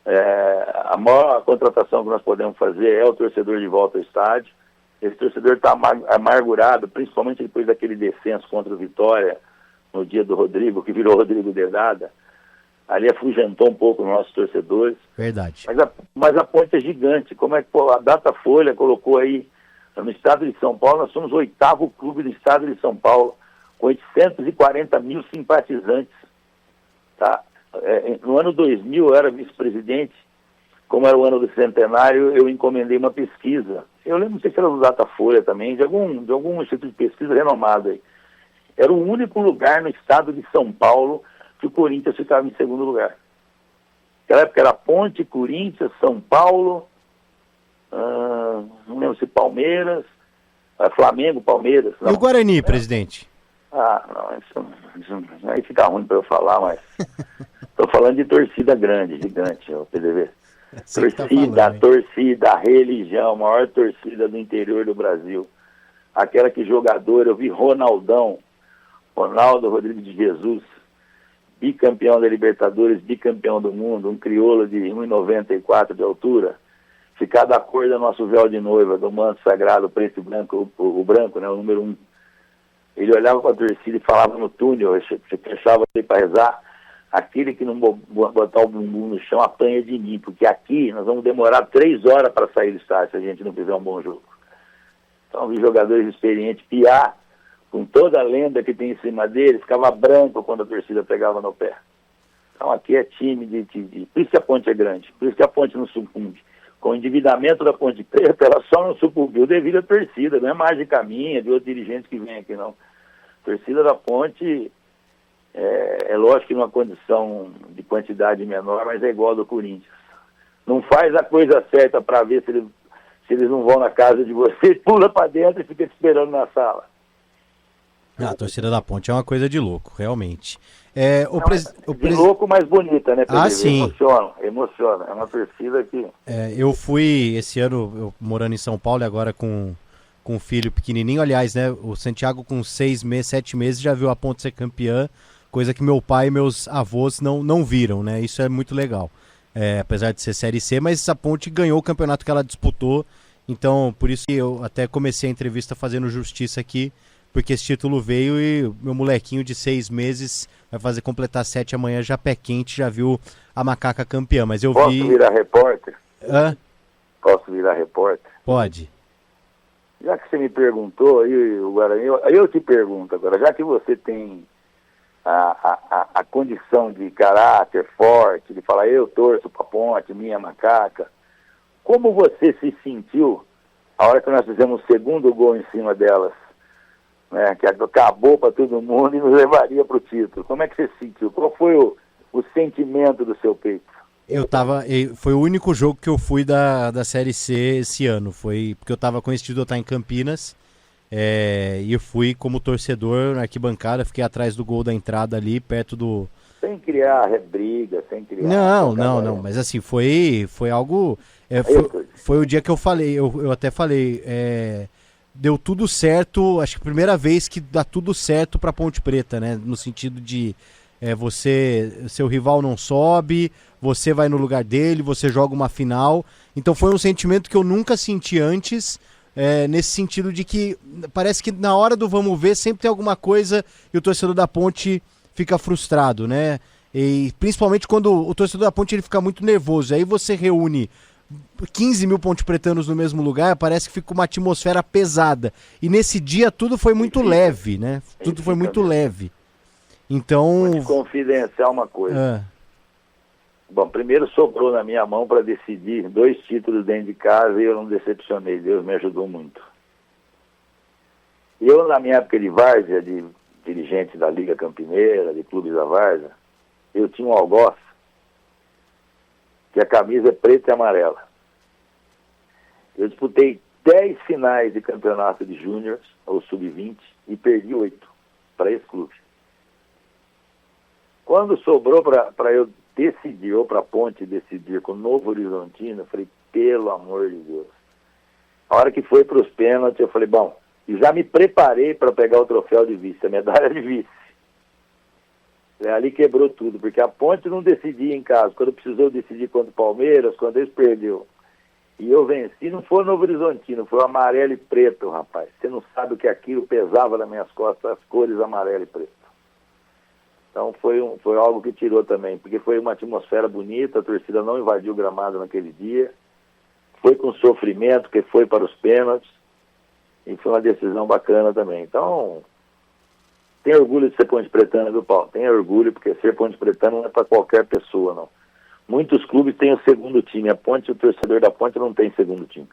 [SPEAKER 2] A maior contratação que nós podemos fazer é o torcedor de volta ao estádio. Esse torcedor está amargurado, principalmente depois daquele descenso contra o Vitória, no dia do Rodrigo, que virou Rodrigo Dedada. Ali afugentou um pouco os nossos torcedores.
[SPEAKER 1] Verdade.
[SPEAKER 2] Mas a Ponte é gigante. Como é que a Datafolha colocou aí, no estado de São Paulo, nós somos o 8º clube do estado de São Paulo, com 840 mil simpatizantes. Tá? No ano 2000, eu era vice-presidente. Como era o ano do centenário, eu encomendei uma pesquisa. Eu lembro, não sei se era do Datafolha também, de algum instituto de pesquisa renomado aí. Era o único lugar no estado de São Paulo que o Corinthians ficava em segundo lugar. Naquela época era Ponte, Corinthians, São Paulo, não lembro se Palmeiras, Flamengo, Palmeiras. Não.
[SPEAKER 1] E o Guarani, presidente?
[SPEAKER 2] Não, isso aí fica ruim para eu falar, mas estou falando de torcida grande, gigante, o PDV. Torcida, religião, maior torcida do interior do Brasil. Aquela que jogador, eu vi Ronaldo Rodrigues de Jesus, bicampeão da Libertadores, bicampeão do mundo, um crioulo de 1,94 de altura, ficar da cor do nosso véu de noiva, do manto sagrado, preto e branco, o branco, né, o número 1. Ele olhava para a torcida e falava no túnel, você fechava ali para rezar, aquele que não botar o bumbum no chão apanha de mim, porque aqui nós vamos demorar 3 horas para sair do estádio se a gente não fizer um bom jogo. Então, vi jogadores experientes, Piá, com toda a lenda que tem em cima dele, ficava branco quando a torcida pegava no pé. Então, aqui é time por isso que a Ponte é grande, por isso que a Ponte não sucumbe. Com o endividamento da Ponte Preta, ela só não sucumbiu devido à torcida, não é mágica minha, de outros dirigentes que vêm aqui, não. A torcida da Ponte é lógico que numa condição de quantidade menor, mas é igual ao do Corinthians. Não faz a coisa certa para ver se eles não vão na casa de vocês, pula para dentro e fica esperando na sala.
[SPEAKER 1] A torcida da Ponte é uma coisa de louco, realmente.
[SPEAKER 2] De louco, mas bonita, né, Pedro?
[SPEAKER 1] Sim.
[SPEAKER 2] Emociona. É uma torcida que...
[SPEAKER 1] eu fui esse ano, morando em São Paulo, e agora com um filho pequenininho. Aliás, né, o Santiago com 6 meses, 7 meses, já viu a Ponte ser campeã, coisa que meu pai e meus avós não viram, né? Isso é muito legal. Apesar de ser Série C, mas a Ponte ganhou o campeonato que ela disputou. Então, por isso que eu até comecei a entrevista fazendo justiça aqui, porque esse título veio e meu molequinho de 6 meses vai completar 7 amanhã, já pé quente, já viu a macaca campeã, mas eu
[SPEAKER 2] Posso
[SPEAKER 1] vi...
[SPEAKER 2] Posso virar repórter? Posso virar repórter?
[SPEAKER 1] Pode.
[SPEAKER 2] Já que você me perguntou, aí o Guarani, aí eu te pergunto agora, já que você tem a condição de caráter forte, de falar, eu torço para a Ponte, minha macaca. Como você se sentiu a hora que nós fizemos o segundo gol em cima delas, né, que acabou para todo mundo e nos levaria para o título? Como é que você se sentiu? Qual foi o sentimento do seu peito?
[SPEAKER 1] Foi o único jogo que eu fui da Série C esse ano, foi porque eu estava coincidido de eu estar em Campinas, e eu fui como torcedor na arquibancada, fiquei atrás do gol da entrada ali, perto do...
[SPEAKER 2] Sem criar briga, sem criar...
[SPEAKER 1] Não, mas assim, foi algo... Foi o dia que eu falei, eu até falei, deu tudo certo, acho que a primeira vez que dá tudo certo pra Ponte Preta, né, no sentido de seu rival não sobe, você vai no lugar dele, você joga uma final, então foi um sentimento que eu nunca senti antes, nesse sentido de que parece que na hora do vamos ver sempre tem alguma coisa e o torcedor da Ponte fica frustrado, né? E principalmente quando o torcedor da Ponte ele fica muito nervoso, aí você reúne 15 mil pontepretanos no mesmo lugar, parece que fica uma atmosfera pesada, e nesse dia tudo foi muito leve, né? Tudo foi muito leve. Então...
[SPEAKER 2] Vou te confidenciar uma coisa. Bom, primeiro sobrou na minha mão para decidir 2 títulos dentro de casa e eu não decepcionei. Deus me ajudou muito. Eu, na minha época de várzea, de dirigente da Liga Campineira, de clubes da várzea, eu tinha um algoz que a camisa é preta e amarela. Eu disputei 10 finais de campeonato de júnior, ou sub-20, e perdi 8 para esse clube. Quando sobrou para eu decidir, ou para a Ponte decidir com o Novo Horizontino, eu falei, pelo amor de Deus. A hora que foi para os pênaltis, eu falei, bom, e já me preparei para pegar o troféu de vice, a medalha de vice. Ali quebrou tudo, porque a Ponte não decidia em casa. Quando precisou decidir contra o Palmeiras, quando eles perdeu. E eu venci, não foi o Novo Horizontino, foi o amarelo e preto, rapaz. Você não sabe o que aquilo pesava nas minhas costas, as cores amarelo e preto. Então foi algo que tirou também, porque foi uma atmosfera bonita, a torcida não invadiu o gramado naquele dia, foi com sofrimento, que foi para os pênaltis, e foi uma decisão bacana também. Então, tem orgulho de ser ponte-pretano, viu, Paulo? Tem orgulho, porque ser ponte-pretano não é para qualquer pessoa, não. Muitos clubes têm o segundo time, a Ponte, o torcedor da Ponte não tem segundo time.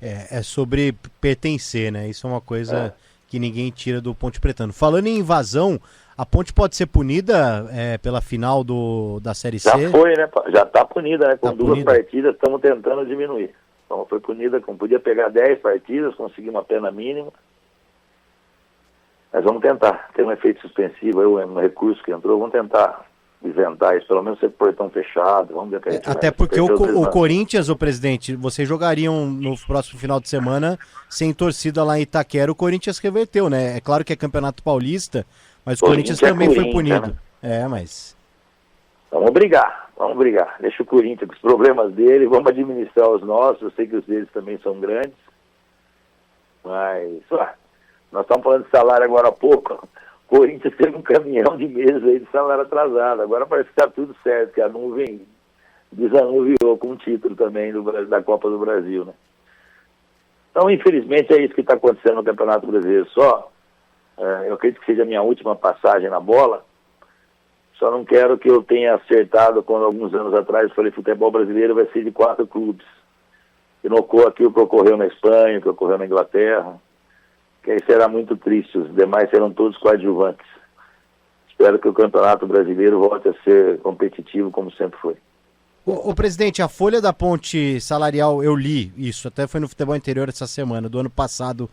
[SPEAKER 1] É sobre pertencer, né? Isso é uma coisa que ninguém tira do ponte-pretano. Falando em invasão, a Ponte pode ser punida pela final da Série C?
[SPEAKER 2] Já foi, né? Já está punida, né? Com 2 partidas, estamos tentando diminuir. Então foi punida, podia pegar 10 partidas, conseguir uma pena mínima. Mas vamos tentar. Tem um efeito suspensivo, um recurso que entrou, vamos tentar isentar isso, pelo menos ser portão fechado, vamos ver o que a gente
[SPEAKER 1] Até porque o Corinthians, o presidente, vocês jogariam no próximo final de semana sem torcida lá em Itaquera, o Corinthians reverteu, né? É claro que é Campeonato Paulista, mas o Corinthians também foi punido. Né? Mas...
[SPEAKER 2] Vamos brigar. Deixa o Corinthians com os problemas dele, vamos administrar os nossos, eu sei que os deles também são grandes, mas nós estamos falando de salário agora há pouco. O Corinthians teve um caminhão de meses aí de salário atrasado, agora parece que está tudo certo, que a nuvem desanuviou com o título também da Copa do Brasil, né? Então, infelizmente, é isso que está acontecendo no Campeonato Brasileiro. Eu acredito que seja a minha última passagem na bola, só não quero que eu tenha acertado quando alguns anos atrás eu falei futebol brasileiro vai ser de 4 clubes. E não ocorreu aquilo que ocorreu na Espanha, que ocorreu na Inglaterra, que aí será muito triste, os demais serão todos coadjuvantes. Espero que o Campeonato Brasileiro volte a ser competitivo como sempre foi.
[SPEAKER 1] O presidente, a folha da Ponte salarial, eu li isso, até foi no Futebol Interior essa semana, do ano passado,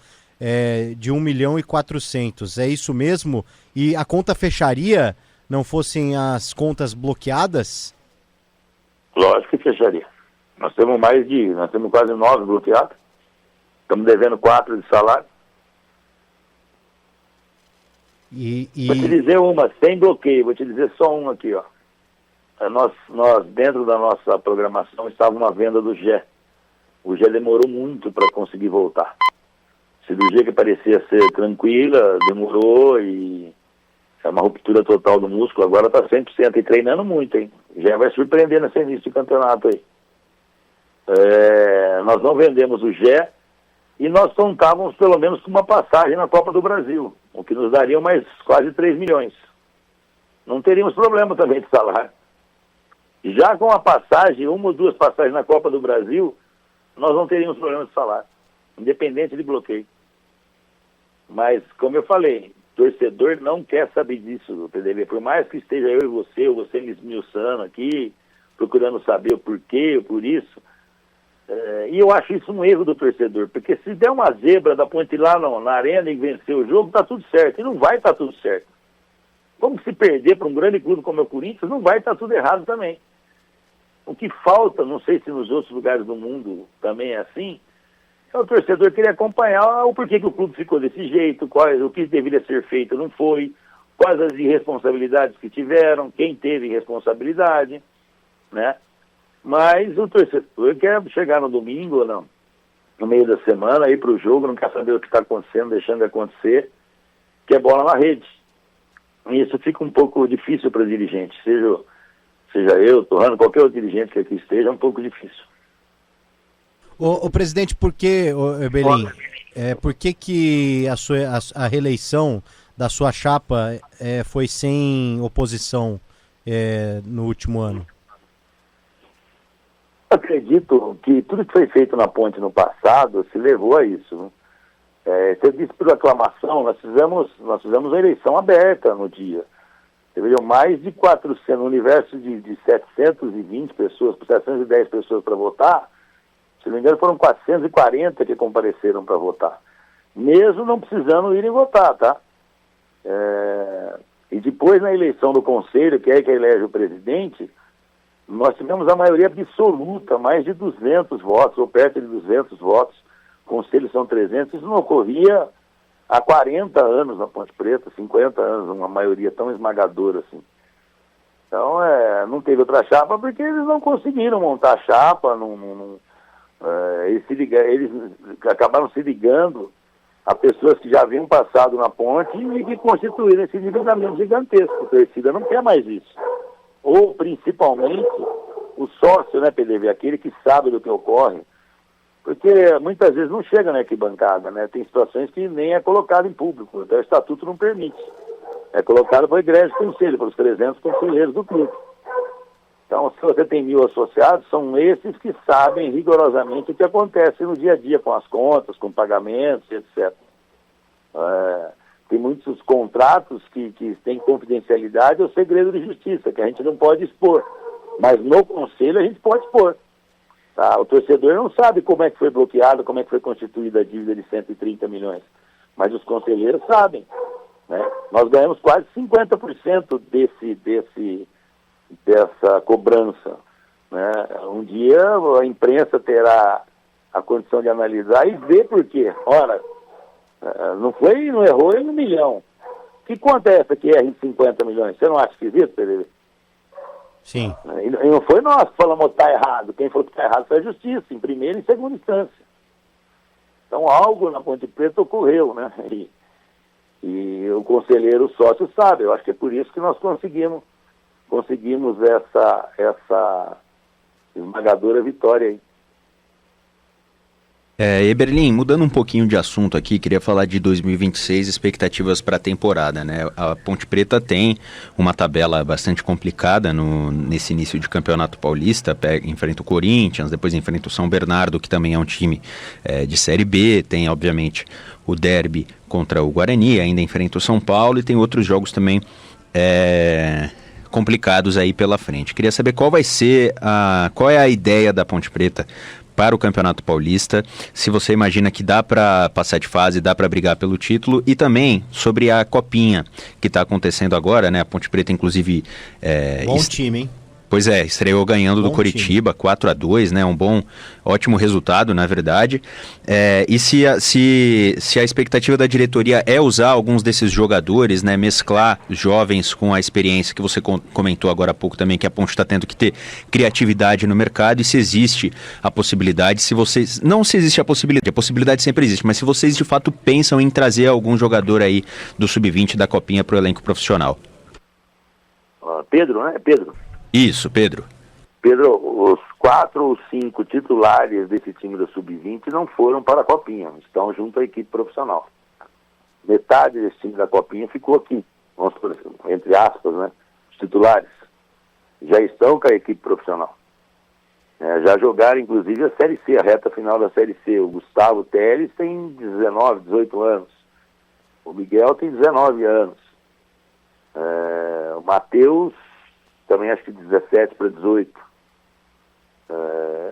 [SPEAKER 1] de 1.400.000. É isso mesmo? E a conta fecharia, não fossem as contas bloqueadas?
[SPEAKER 2] Lógico que fecharia. Nós temos quase 9 bloqueados. Estamos devendo 4 de salário. Vou te dizer sem bloqueio, vou te dizer só uma aqui, ó. Nós, dentro da nossa programação, estava uma venda do Gé. O Gé demorou muito para conseguir voltar. Cirurgia que parecia ser tranquila, demorou e é uma ruptura total do músculo, agora está 100% e treinando muito, hein? Já vai surpreender nesse início de campeonato aí. Nós não vendemos o Gé e nós contávamos pelo menos com uma passagem na Copa do Brasil, o que nos daria mais quase 3 milhões. não teríamos problema também de salário. Já com a passagem, 1 ou 2 passagens na Copa do Brasil, nós não teríamos problema de salário, independente de bloqueio. Mas, como eu falei, torcedor não quer saber disso, PDV. Por mais que esteja eu e você, ou você me esmiuçando aqui, procurando saber o porquê, por isso, e eu acho isso um erro do torcedor, porque se der uma zebra da Ponte lá na arena e vencer o jogo, tá tudo certo, e não vai estar tudo certo. Como se perder para um grande clube como é o Corinthians, não vai estar tudo errado também. O que falta, não sei se nos outros lugares do mundo também é assim, é o torcedor querer acompanhar o porquê que o clube ficou desse jeito, o que deveria ser feito não foi, quais as irresponsabilidades que tiveram, quem teve responsabilidade, né? Mas o torcedor quer chegar no domingo ou não, no meio da semana, ir para o jogo, não quer saber o que está acontecendo, deixando de acontecer, quer bola na rede. E isso fica um pouco difícil para os dirigentes, seja eu, Torrano, qualquer outro dirigente que aqui esteja, é um pouco difícil.
[SPEAKER 1] O presidente, por que, Eberlin, por que a reeleição da sua chapa foi sem oposição no último ano?
[SPEAKER 2] Acredito que tudo que foi feito na Ponte no passado se levou a isso. Você disse por aclamação, nós fizemos a eleição aberta no dia. Teve mais de 400, no universo de 720 pessoas, 710 pessoas para votar, se não me engano foram 440 que compareceram para votar. Mesmo não precisando irem votar, tá? E depois na eleição do conselho, que é que elege o presidente, nós tivemos a maioria absoluta, mais de 200 votos, ou perto de 200 votos. Conselhos são 300, isso não ocorria há 40 anos na Ponte Preta, 50 anos, uma maioria tão esmagadora assim. Então, não teve outra chapa porque eles não conseguiram montar a chapa, eles acabaram se ligando a pessoas que já haviam passado na Ponte e que constituíram esse endividamento gigantesco. A torcida não quer mais isso. Ou, principalmente, o sócio, né, PDV, aquele que sabe do que ocorre, porque muitas vezes não chega na arquibancada, né? Tem situações que nem é colocado em público, até o estatuto não permite. É colocado para o egrégio conselho, para os 300 conselheiros do clube. Então, se você tem 1.000 associados, são esses que sabem rigorosamente o que acontece no dia a dia com as contas, com pagamentos, etc. Tem muitos contratos que têm confidencialidade ou segredo de justiça, que a gente não pode expor. Mas no conselho a gente pode expor. Tá? O torcedor não sabe como é que foi bloqueado, como é que foi constituída a dívida de 130 milhões. Mas os conselheiros sabem. Né? Nós ganhamos quase 50% dessa cobrança. Né? Um dia a imprensa terá a condição de analisar e ver por quê. Ora, não errou em 1 milhão. Que conta é essa que erra em 50 milhões? Você não acha esquisito, Pedro?
[SPEAKER 1] Sim.
[SPEAKER 2] E não foi nós que falamos que está errado. Quem falou que está errado foi a justiça, em primeira e segunda instância. Então algo na Ponte Preta ocorreu, né? E o conselheiro, o sócio sabe. Eu acho que é por isso que nós conseguimos essa esmagadora vitória aí.
[SPEAKER 3] Eberlin, mudando um pouquinho de assunto aqui, queria falar de 2026, expectativas para a temporada, né? A Ponte Preta tem uma tabela bastante complicada nesse início de campeonato paulista, enfrenta o Corinthians, depois enfrenta o São Bernardo, que também é um time de Série B, tem obviamente o derby contra o Guarani, ainda enfrenta o São Paulo e tem outros jogos também complicados aí pela frente. Queria saber qual é a ideia da Ponte Preta para o Campeonato Paulista, se você imagina que dá para passar de fase, dá para brigar pelo título, e também sobre a Copinha que está acontecendo agora, né? A Ponte Preta, inclusive...
[SPEAKER 1] Bom time, hein?
[SPEAKER 3] Pois estreou ganhando do Coritiba, 4-2, né? Ótimo resultado, na verdade. E se a expectativa da diretoria é usar alguns desses jogadores, né? Mesclar jovens com a experiência que você comentou agora há pouco também, que a Ponte está tendo que ter criatividade no mercado, e se existe a possibilidade, não se existe a possibilidade sempre existe, mas se vocês de fato pensam em trazer algum jogador aí do Sub-20 da Copinha para o elenco profissional.
[SPEAKER 2] Pedro, né? Pedro.
[SPEAKER 3] Isso, Pedro.
[SPEAKER 2] Pedro, os 4 ou 5 titulares desse time do Sub-20 não foram para a Copinha, estão junto à equipe profissional. Metade desse time da Copinha ficou aqui, vamos por, entre aspas, né? titulares já estão com a equipe profissional. Já jogaram, inclusive, a Série C, a reta final da Série C. O Gustavo Teles tem 19, 18 anos. O Miguel tem 19 anos. O Matheus também acho que 17 para 18.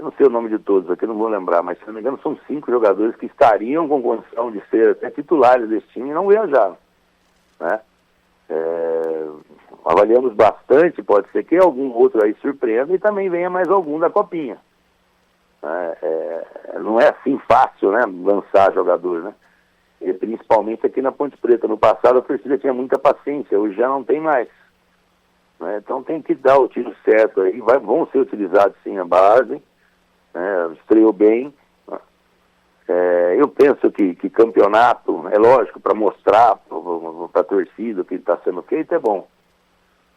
[SPEAKER 2] Não sei o nome de todos aqui, não vou lembrar, mas se não me engano são 5 jogadores que estariam com condição de ser até titulares desse time e não viajaram, né? Avaliamos bastante, pode ser que algum outro aí surpreenda e também venha mais algum da Copinha. Não é assim fácil, né, lançar jogador, né? E principalmente aqui na Ponte Preta. No passado a torcida tinha muita paciência, hoje já não tem mais. Então tem que dar o tiro certo aí, vão ser utilizados sim a base, estreou bem. Eu penso que campeonato, é lógico, para mostrar para a torcida o que está sendo feito é bom.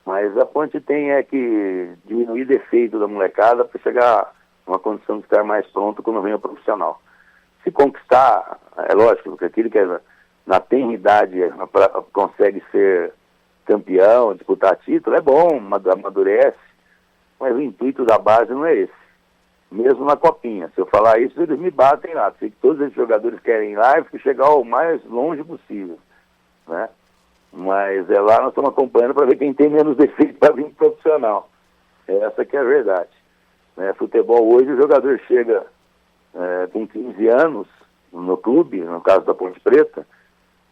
[SPEAKER 2] Mas a Ponte tem que diminuir defeito da molecada para chegar a uma condição de estar mais pronto quando vem o profissional. Se conquistar, é lógico, porque aquele que na tenridade consegue ser campeão, disputar título, é bom, amadurece, mas o intuito da base não é esse. Mesmo na Copinha, se eu falar isso, eles me batem lá. Sei que todos esses jogadores querem ir lá e chegar o mais longe possível, né? Mas lá nós estamos acompanhando para ver quem tem menos defeito para vir profissional. Essa que é a verdade. Futebol hoje, o jogador chega com 15 anos no clube, no caso da Ponte Preta,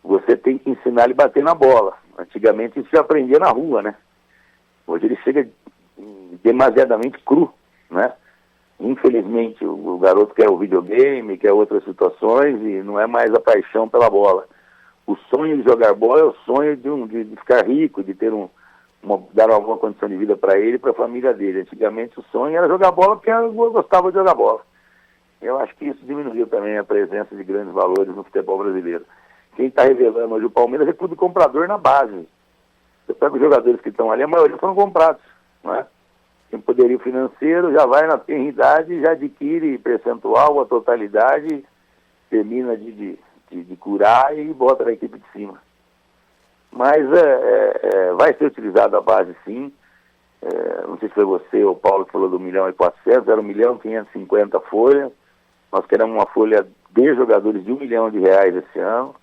[SPEAKER 2] você tem que ensinar ele a bater na bola. Antigamente isso se aprendia na rua, né? Hoje ele chega demasiadamente cru, né? Infelizmente o garoto quer o videogame, quer outras situações e não é mais a paixão pela bola. O sonho de jogar bola é o sonho de ficar rico, de ter dar uma boa condição de vida para ele e para a família dele. Antigamente o sonho era jogar bola porque eu gostava de jogar bola. Eu acho que isso diminuiu também a presença de grandes valores no futebol brasileiro. Quem está revelando hoje o Palmeiras é clube comprador na base. Você pega os jogadores que estão ali, a maioria foram comprados, não é? Tem poderio financeiro, já vai na tenridade, já adquire percentual, a totalidade, termina de curar e bota na equipe de cima. Mas vai ser utilizada a base sim. Não sei se foi você ou o Paulo que falou do 1.400.000, era 1.550.000 folha. Nós queremos uma folha de jogadores de R$1 milhão esse ano.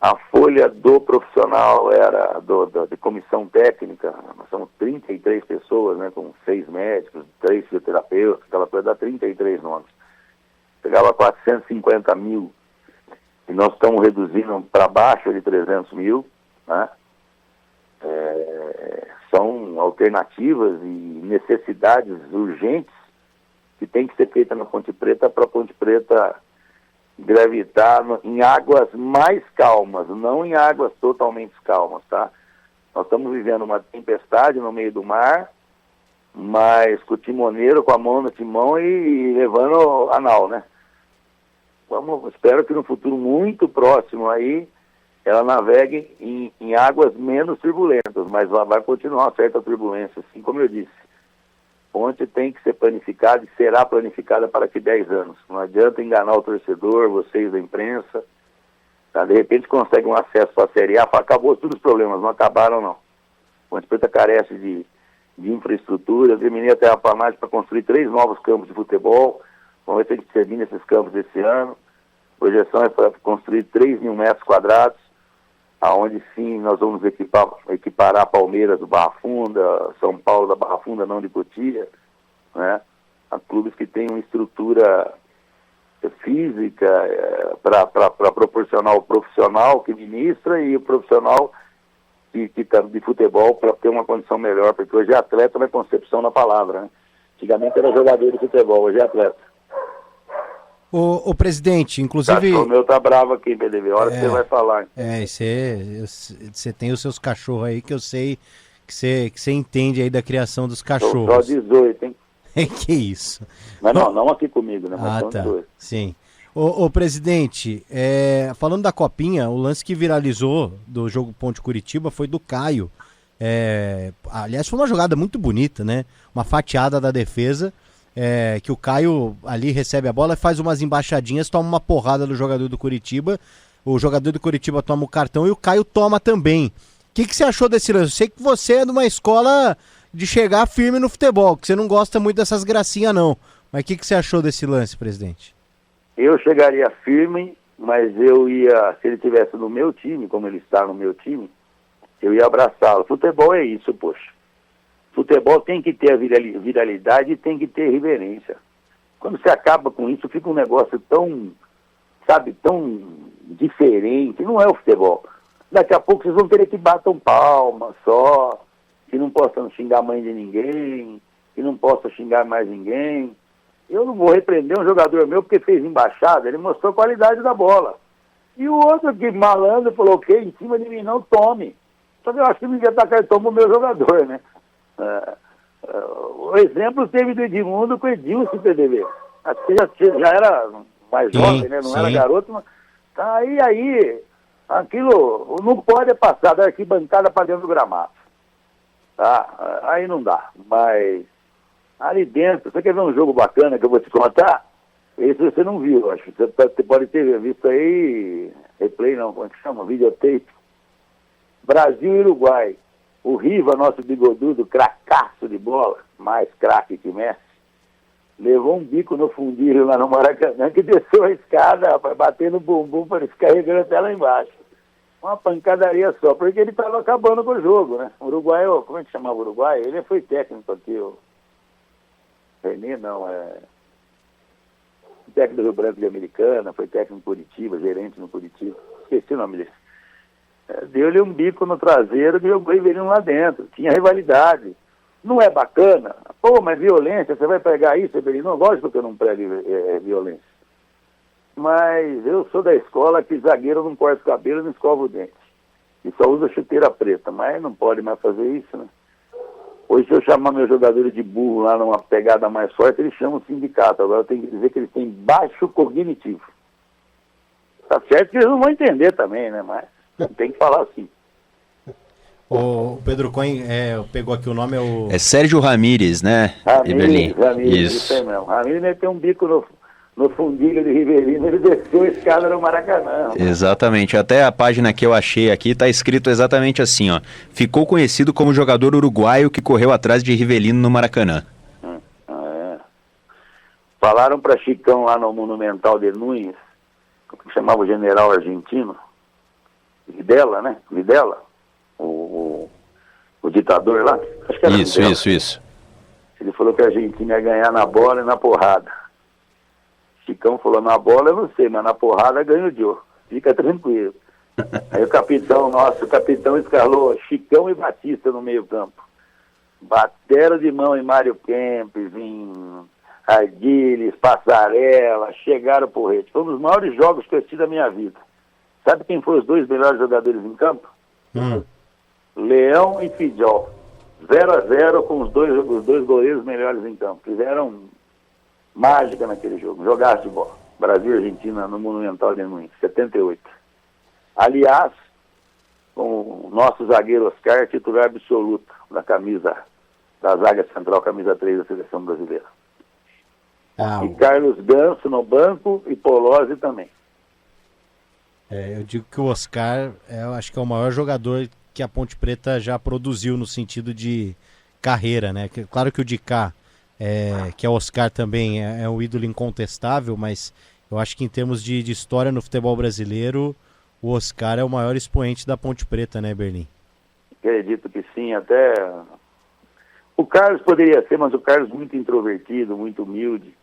[SPEAKER 2] A folha do profissional era de comissão técnica, nós somos 33 pessoas, né, com 6 médicos, 3 fisioterapeutas, aquela coisa dá 33 nomes. Pegava 450 mil e nós estamos reduzindo para baixo de 300 mil, né? São alternativas e necessidades urgentes que tem que ser feita na Ponte Preta para a Ponte Preta gravitar em águas mais calmas, não em águas totalmente calmas, tá? Nós estamos vivendo uma tempestade no meio do mar, mas com o timoneiro com a mão no timão e levando a nau, né? Espero que no futuro muito próximo aí ela navegue em águas menos turbulentas, mas vai continuar uma certa turbulência, assim como eu disse. Ponte tem que ser planificada e será planificada para que 10 anos. Não adianta enganar o torcedor, vocês da imprensa. Tá? De repente consegue um acesso para a Série A, acabou todos os problemas, não acabaram não. Ponte Preta carece de infraestrutura. Eu terminei até a Pamage para construir 3 novos campos de futebol. Vamos ver se a gente termina esses campos esse ano. A projeção é para construir 3 mil metros quadrados, aonde sim nós vamos equiparar Palmeiras do Barra Funda, São Paulo da Barra Funda, não de Cotia, né? A clubes que têm uma estrutura física para proporcionar o profissional que ministra e o profissional que tá de futebol para ter uma condição melhor, porque hoje é atleta na concepção da palavra, né? Antigamente era jogador de futebol, hoje é atleta.
[SPEAKER 1] O presidente, inclusive...
[SPEAKER 2] O meu tá bravo aqui, PDV, a hora que você vai falar.
[SPEAKER 1] Você tem os seus cachorros aí que eu sei que você entende aí da criação dos cachorros.
[SPEAKER 2] Só 18, hein?
[SPEAKER 1] Que isso?
[SPEAKER 2] Mas não aqui comigo, né? Mas são
[SPEAKER 1] tá.
[SPEAKER 2] 18.
[SPEAKER 1] Sim. Ô presidente, falando da Copinha, o lance que viralizou do jogo Ponte Curitiba foi do Caio. Aliás, foi uma jogada muito bonita, né? Uma fatiada da defesa. Que o Caio ali recebe a bola, faz umas embaixadinhas, toma uma porrada do jogador do Curitiba, o jogador do Curitiba toma o cartão e o Caio toma também. que você achou desse lance? Eu sei que você é de uma escola de chegar firme no futebol, que você não gosta muito dessas gracinhas não. Mas o que você achou desse lance, presidente?
[SPEAKER 2] Eu chegaria firme, mas eu ia, se ele estivesse no meu time, como ele está no meu time, eu ia abraçá-lo. Futebol é isso, poxa. Futebol tem que ter a viralidade e tem que ter reverência. Quando você acaba com isso, fica um negócio tão, sabe, tão diferente. Não é o futebol. Daqui a pouco vocês vão querer que batam palma só, que não possam xingar a mãe de ninguém, que não possam xingar mais ninguém. Eu não vou repreender um jogador meu porque fez embaixada, ele mostrou a qualidade da bola. E o outro que malandro falou, ok, em cima de mim não tome. Só que eu acho que não devia dar cartão pro meu jogador, né? O exemplo teve do Edmundo com o Edilson, PDV. Já era mais jovem, né? Não era garoto, mas aí aquilo não pode passar da arquibancada para dentro do gramado. Tá? Aí não dá. Mas ali dentro, você quer ver um jogo bacana que eu vou te contar? Esse você não viu, acho. Você pode ter visto aí, replay não, como é que chama? Videotape. Brasil e Uruguai. O Riva, nosso bigodudo, cracaço de bola, mais craque que Messi, levou um bico no fundilho lá no Maracanã, que desceu a escada, rapaz, batendo no bumbum, para descarregando até lá embaixo. Uma pancadaria só, porque ele estava acabando com o jogo, né? O Uruguai, como é que chamava o Uruguai? Ele foi técnico aqui, o Renê, não, técnico do Rio Branco de Americana, foi técnico no Curitiba, gerente no Curitiba, esqueci o nome dele. Deu-lhe um bico no traseiro e jogou o Rivelino lá dentro. Tinha rivalidade. Não é bacana? Pô, mas violência, você vai pregar isso, Rivelino? Lógico que eu não prego violência. Mas eu sou da escola que zagueiro não corta o cabelo e não escova o dente. E só usa chuteira preta. Mas não pode mais fazer isso, né? Hoje, se eu chamar meus jogadores de burro lá numa pegada mais forte, eles chamam o sindicato. Agora eu tenho que dizer que eles têm baixo cognitivo. Tá certo que eles não vão entender também, né? Mas tem que falar assim.
[SPEAKER 1] O Pedro Cohen pegou aqui o nome,
[SPEAKER 3] é Sérgio Ramírez, né?
[SPEAKER 2] Ramírez, isso aí mesmo. Ramírez meteu um bico no fundilho de Rivelino, ele desceu a escada no Maracanã.
[SPEAKER 3] Exatamente, até a página que eu achei aqui tá escrito exatamente assim, ó. Ficou conhecido como jogador uruguaio que correu atrás de Rivelino no Maracanã.
[SPEAKER 2] Falaram para Chicão lá no Monumental de Nunes, que chamava o general argentino, Videla, né? Videla, o ditador lá. Acho que era
[SPEAKER 3] Isso.
[SPEAKER 2] Ele falou que a Argentina ia ganhar na bola e na porrada. Chicão falou, na bola eu não sei, mas na porrada ganho o Joe. Fica tranquilo. Aí o capitão escalou Chicão e Batista no meio campo. Bateram de mão em Mário Kempes, em Ardiles, Passarela, chegaram pro Rede. Foi um dos maiores jogos que eu assisti da minha vida. Sabe quem foram os dois melhores jogadores em campo? Leão e Fidjol. 0-0 com os dois goleiros melhores em campo. Fizeram mágica naquele jogo. Jogaço de bola. Brasil e Argentina no Monumental de Nunes, 78. Aliás, com o nosso zagueiro Oscar, titular absoluto da zaga central, camisa 3 da Seleção Brasileira. E Carlos Ganso no banco e Polozzi também.
[SPEAKER 1] Eu digo que o Oscar, eu acho que é o maior jogador que a Ponte Preta já produziu no sentido de carreira, né? Claro que o Dicá, que é o Oscar também, é um ídolo incontestável, mas eu acho que em termos de história no futebol brasileiro, o Oscar é o maior expoente da Ponte Preta, né, Berlim?
[SPEAKER 2] Acredito que sim, até o Carlos poderia ser, mas o Carlos muito introvertido, muito humilde.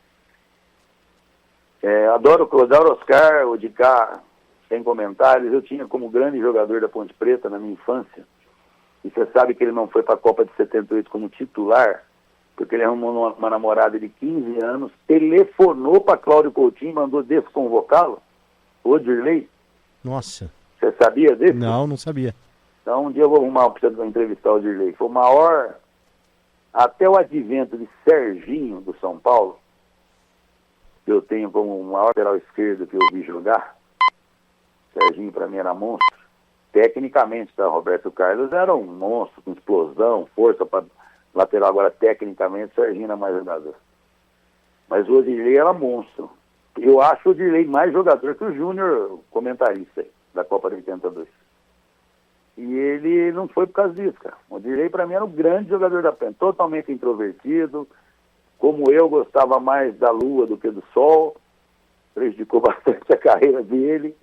[SPEAKER 2] Adoro o Oscar, o Dicá, sem comentários. Eu tinha como grande jogador da Ponte Preta na minha infância, e você sabe que ele não foi para a Copa de 78 como titular, porque ele arrumou uma namorada de 15 anos, telefonou para Cláudio Coutinho, mandou desconvocá-lo, o Dirley.
[SPEAKER 1] Nossa.
[SPEAKER 2] Você sabia disso?
[SPEAKER 1] Não sabia.
[SPEAKER 2] Então um dia eu vou arrumar para entrevistar o Dirley. Foi o maior, até o advento de Serginho do São Paulo, que eu tenho como o maior lateral esquerdo que eu vi jogar. Serginho para mim era monstro. Tecnicamente, tá? Roberto Carlos era um monstro, com explosão, força para lateral. Agora, tecnicamente, Serginho era mais jogador. Mas o Odirley era monstro. Eu acho o Odirley mais jogador que o Júnior, comentarista aí, da Copa de 82. E ele não foi por causa disso, cara. O Dirley, para mim, era um grande jogador da Ponte, totalmente introvertido. Como eu, gostava mais da lua do que do sol. Prejudicou bastante a carreira dele.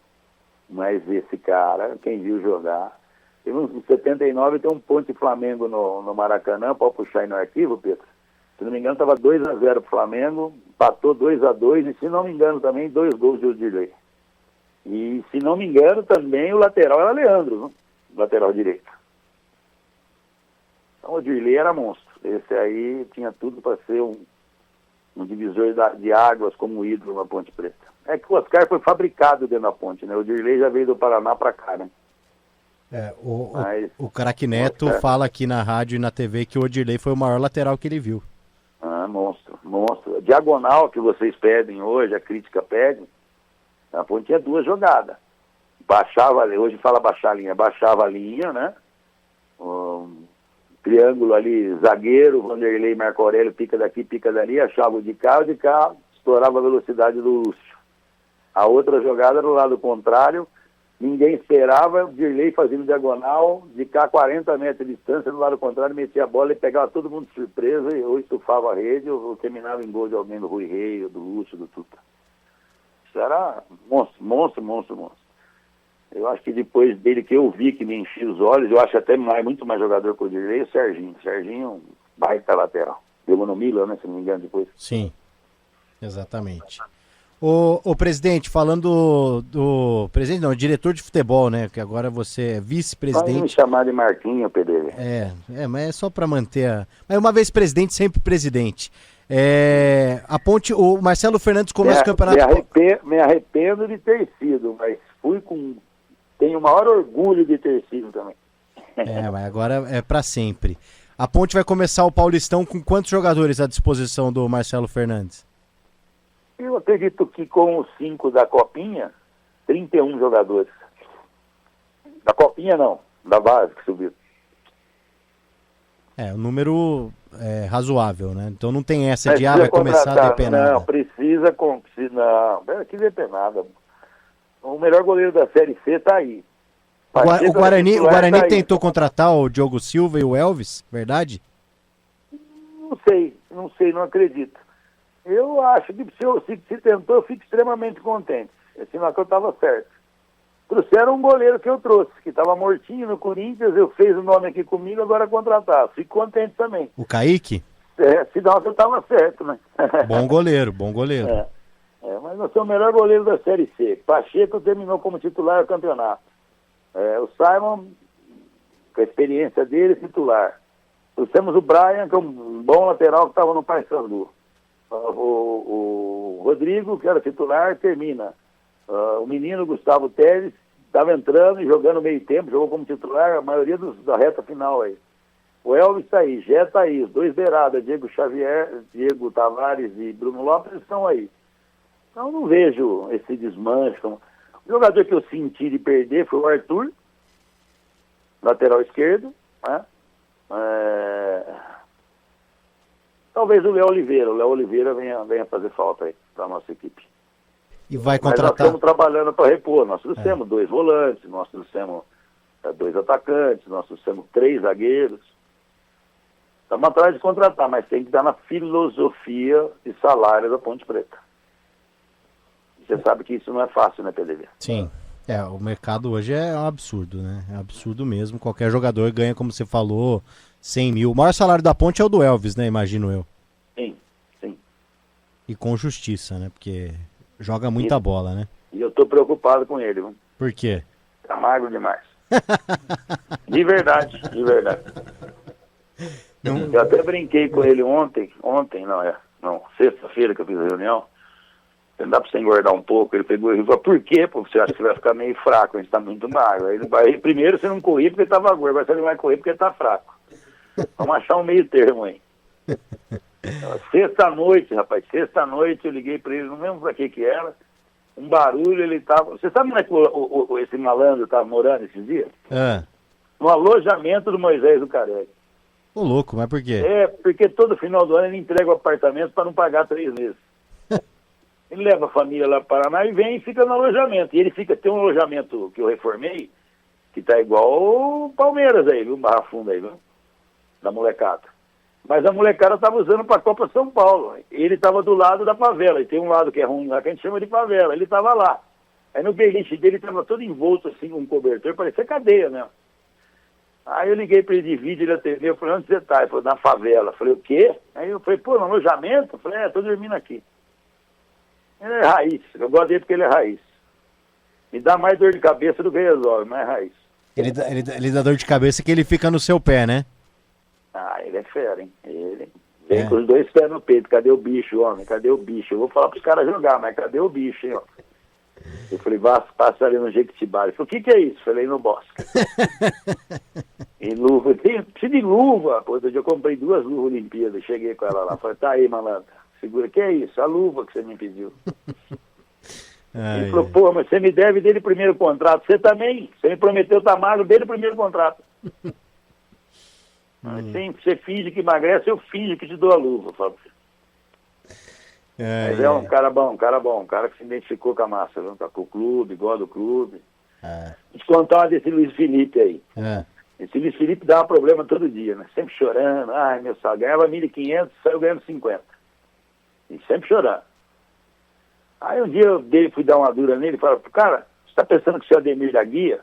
[SPEAKER 2] Mas esse cara, quem viu jogar... Em 79 tem um Ponte Flamengo no Maracanã, pode puxar aí no arquivo, Pedro. Se não me engano, estava 2-0 pro Flamengo, empatou 2-2, e se não me engano também, 2 gols de Dirley. E se não me engano também o lateral era Leandro, não? Lateral direito. Então o Dirley era monstro. Esse aí tinha tudo para ser um divisor de águas como ídolo na Ponte Preta. É que o Oscar foi fabricado dentro da Ponte, né? O Dirley já veio do Paraná para cá, né?
[SPEAKER 1] O Craque Neto fala aqui na rádio e na TV que o Dirley foi o maior lateral que ele viu.
[SPEAKER 2] Monstro, monstro. A diagonal que vocês pedem hoje, a crítica pede, a Ponte tinha 2 jogadas. Baixava, hoje fala baixava a linha, né? Triângulo ali, zagueiro, Vanderlei, Marco Aurélio, pica daqui, pica dali, achava o de cá, estourava a velocidade do Lúcio. A outra jogada era do lado contrário, ninguém esperava, o Dirley fazendo diagonal, de cá 40 metros de distância, do lado contrário, metia a bola e pegava todo mundo de surpresa, ou estufava a rede, ou terminava em gol de alguém do Rui Rei, do Lúcio, do Tuta. Isso era monstro. Eu acho que depois dele que eu vi, que me enchia os olhos, eu acho até muito mais jogador que o Dirley, o Serginho. Serginho, um baita lateral. Jogou no Milan, né, se não me engano, depois.
[SPEAKER 1] Sim, exatamente. O presidente, falando do presidente, não, diretor de futebol, né, que agora você é vice-presidente.
[SPEAKER 2] Pode me chamar de Marquinho, Pedro.
[SPEAKER 1] Mas é só para manter Mas uma vez presidente, sempre presidente. A Ponte, o Marcelo Fernandes começa o campeonato...
[SPEAKER 2] Me arrependo de ter sido, mas tenho o maior orgulho de ter sido também.
[SPEAKER 1] Mas agora é para sempre. A Ponte vai começar o Paulistão com quantos jogadores à disposição do Marcelo Fernandes?
[SPEAKER 2] Eu acredito que com os 5 da Copinha, 31 jogadores. Da Copinha não, da base que subiu.
[SPEAKER 1] O número é razoável, né? Então não tem essa de vai começar a depenar.
[SPEAKER 2] Não, precisa que depenada. O melhor goleiro da Série C tá aí.
[SPEAKER 1] O Guarani tá tentou contratar o Diogo Silva e o Elvis, verdade?
[SPEAKER 2] Não sei, não acredito. Eu acho que se tentou, eu fico extremamente contente. É sinal que eu estava certo. Trouxeram um goleiro que eu trouxe, que estava mortinho no Corinthians, eu fiz o nome aqui comigo, agora contratar. Fico contente também.
[SPEAKER 1] O Kaique?
[SPEAKER 2] Sinal que eu estava certo, né?
[SPEAKER 1] Bom goleiro.
[SPEAKER 2] Mas nós somos o melhor goleiro da Série C. Pacheco terminou como titular do campeonato. O Simon, com a experiência dele, titular. Trouxemos o Brian, que é um bom lateral que estava no Paysandu. O Rodrigo, que era titular, termina. O menino Gustavo Teles estava entrando e jogando meio tempo, jogou como titular a maioria da reta final aí. O Elvis está aí, Jé está aí, os 2 beiradas, Diego Xavier, Diego Tavares e Bruno Lopes estão aí. Então não vejo esse desmanche. O jogador que eu senti de perder foi o Arthur, lateral esquerdo, né? Talvez o Léo Oliveira. O Léo Oliveira venha fazer falta aí para a nossa equipe.
[SPEAKER 1] E vai contratar...
[SPEAKER 2] Mas nós estamos trabalhando para repor. Nós trouxemos 2 volantes, nós trouxemos 2 atacantes, nós trouxemos 3 zagueiros. Estamos atrás de contratar, mas tem que dar na filosofia de salário da Ponte Preta. Você sabe que isso não é fácil, né, PDV?
[SPEAKER 1] Sim. O mercado hoje é um absurdo, né? É um absurdo mesmo. Qualquer jogador ganha, como você falou, 100 mil. O maior salário da Ponte é o do Elvis, né? Imagino eu.
[SPEAKER 2] Sim.
[SPEAKER 1] E com justiça, né? Porque joga muita bola, né?
[SPEAKER 2] E eu tô preocupado com ele, viu?
[SPEAKER 1] Por quê?
[SPEAKER 2] Tá magro demais. De verdade. Eu até brinquei com ele sexta-feira que eu fiz a reunião. Não dá pra você engordar um pouco. Ele pegou e falou, por quê? Porque você acha que vai ficar meio fraco, a gente tá muito magro. Aí primeiro você não corria porque tava gordo, agora você não vai correr porque tá fraco. Vamos achar um meio termo aí. Sexta-noite eu liguei pra ele, não lembro pra que era. Um barulho, ele tava... Você sabe onde é que esse malandro tava morando esses dias? No alojamento do Moisés do Carelli.
[SPEAKER 1] Ô louco, mas por quê?
[SPEAKER 2] Porque todo final do ano ele entrega o apartamento para não pagar 3 meses. Ele leva a família lá para o Paraná e vem e fica no alojamento. E ele tem um alojamento que eu reformei, que tá igual o Palmeiras aí, viu? Barra Funda aí, viu? Da molecada. Mas a molecada tava usando pra Copa São Paulo. Ele tava do lado da favela, e tem um lado que é ruim lá, que a gente chama de favela. Ele tava lá. Aí no beliche dele tava todo envolto assim, com um cobertor, parecia cadeia mesmo. Aí eu liguei pra ele de vídeo, ele atendeu, eu falei, onde você tá? Ele falou, na favela. Eu falei, o quê? Aí eu falei, pô, no alojamento? Eu falei, tô dormindo aqui. Ele é raiz, eu gosto dele porque ele é raiz. Me dá mais dor de cabeça do que resolve, mas é raiz.
[SPEAKER 1] Ele dá dor de cabeça que ele fica no seu pé, né?
[SPEAKER 2] Ah, ele é fera, hein? Ele vem com os 2 pés no peito. Cadê o bicho, homem? Cadê o bicho? Eu vou falar pros caras jogar, mas cadê o bicho, hein, ó? Eu falei, passa ali no Jequitibá. Ele falou, o que é isso? Falei, no bosque. E luva, preciso de luva. Pô, outro dia eu comprei 2 luvas Olimpíadas, cheguei com ela lá. Falei, tá aí, malandro, segura, que é isso? A luva que você me pediu. Ele falou, pô, mas você me deve dele primeiro contrato. Você também? Você me prometeu tá magro dele primeiro contrato. Mas sim, você finge que emagrece, eu finge que te dou a luva. Falo. Mas é um cara bom, um cara que se identificou com a massa, viu? Com o clube, gosta do clube. Vou te contar uma desse Luiz Felipe aí. Esse Luiz Felipe dava problema todo dia, né? Sempre chorando. Ai, meu salário, ganhava 1.500, saiu ganhando 50. E sempre chorando. Aí um dia eu fui dar uma dura nele e falei, cara, você tá pensando que você é o Ademir da Guia?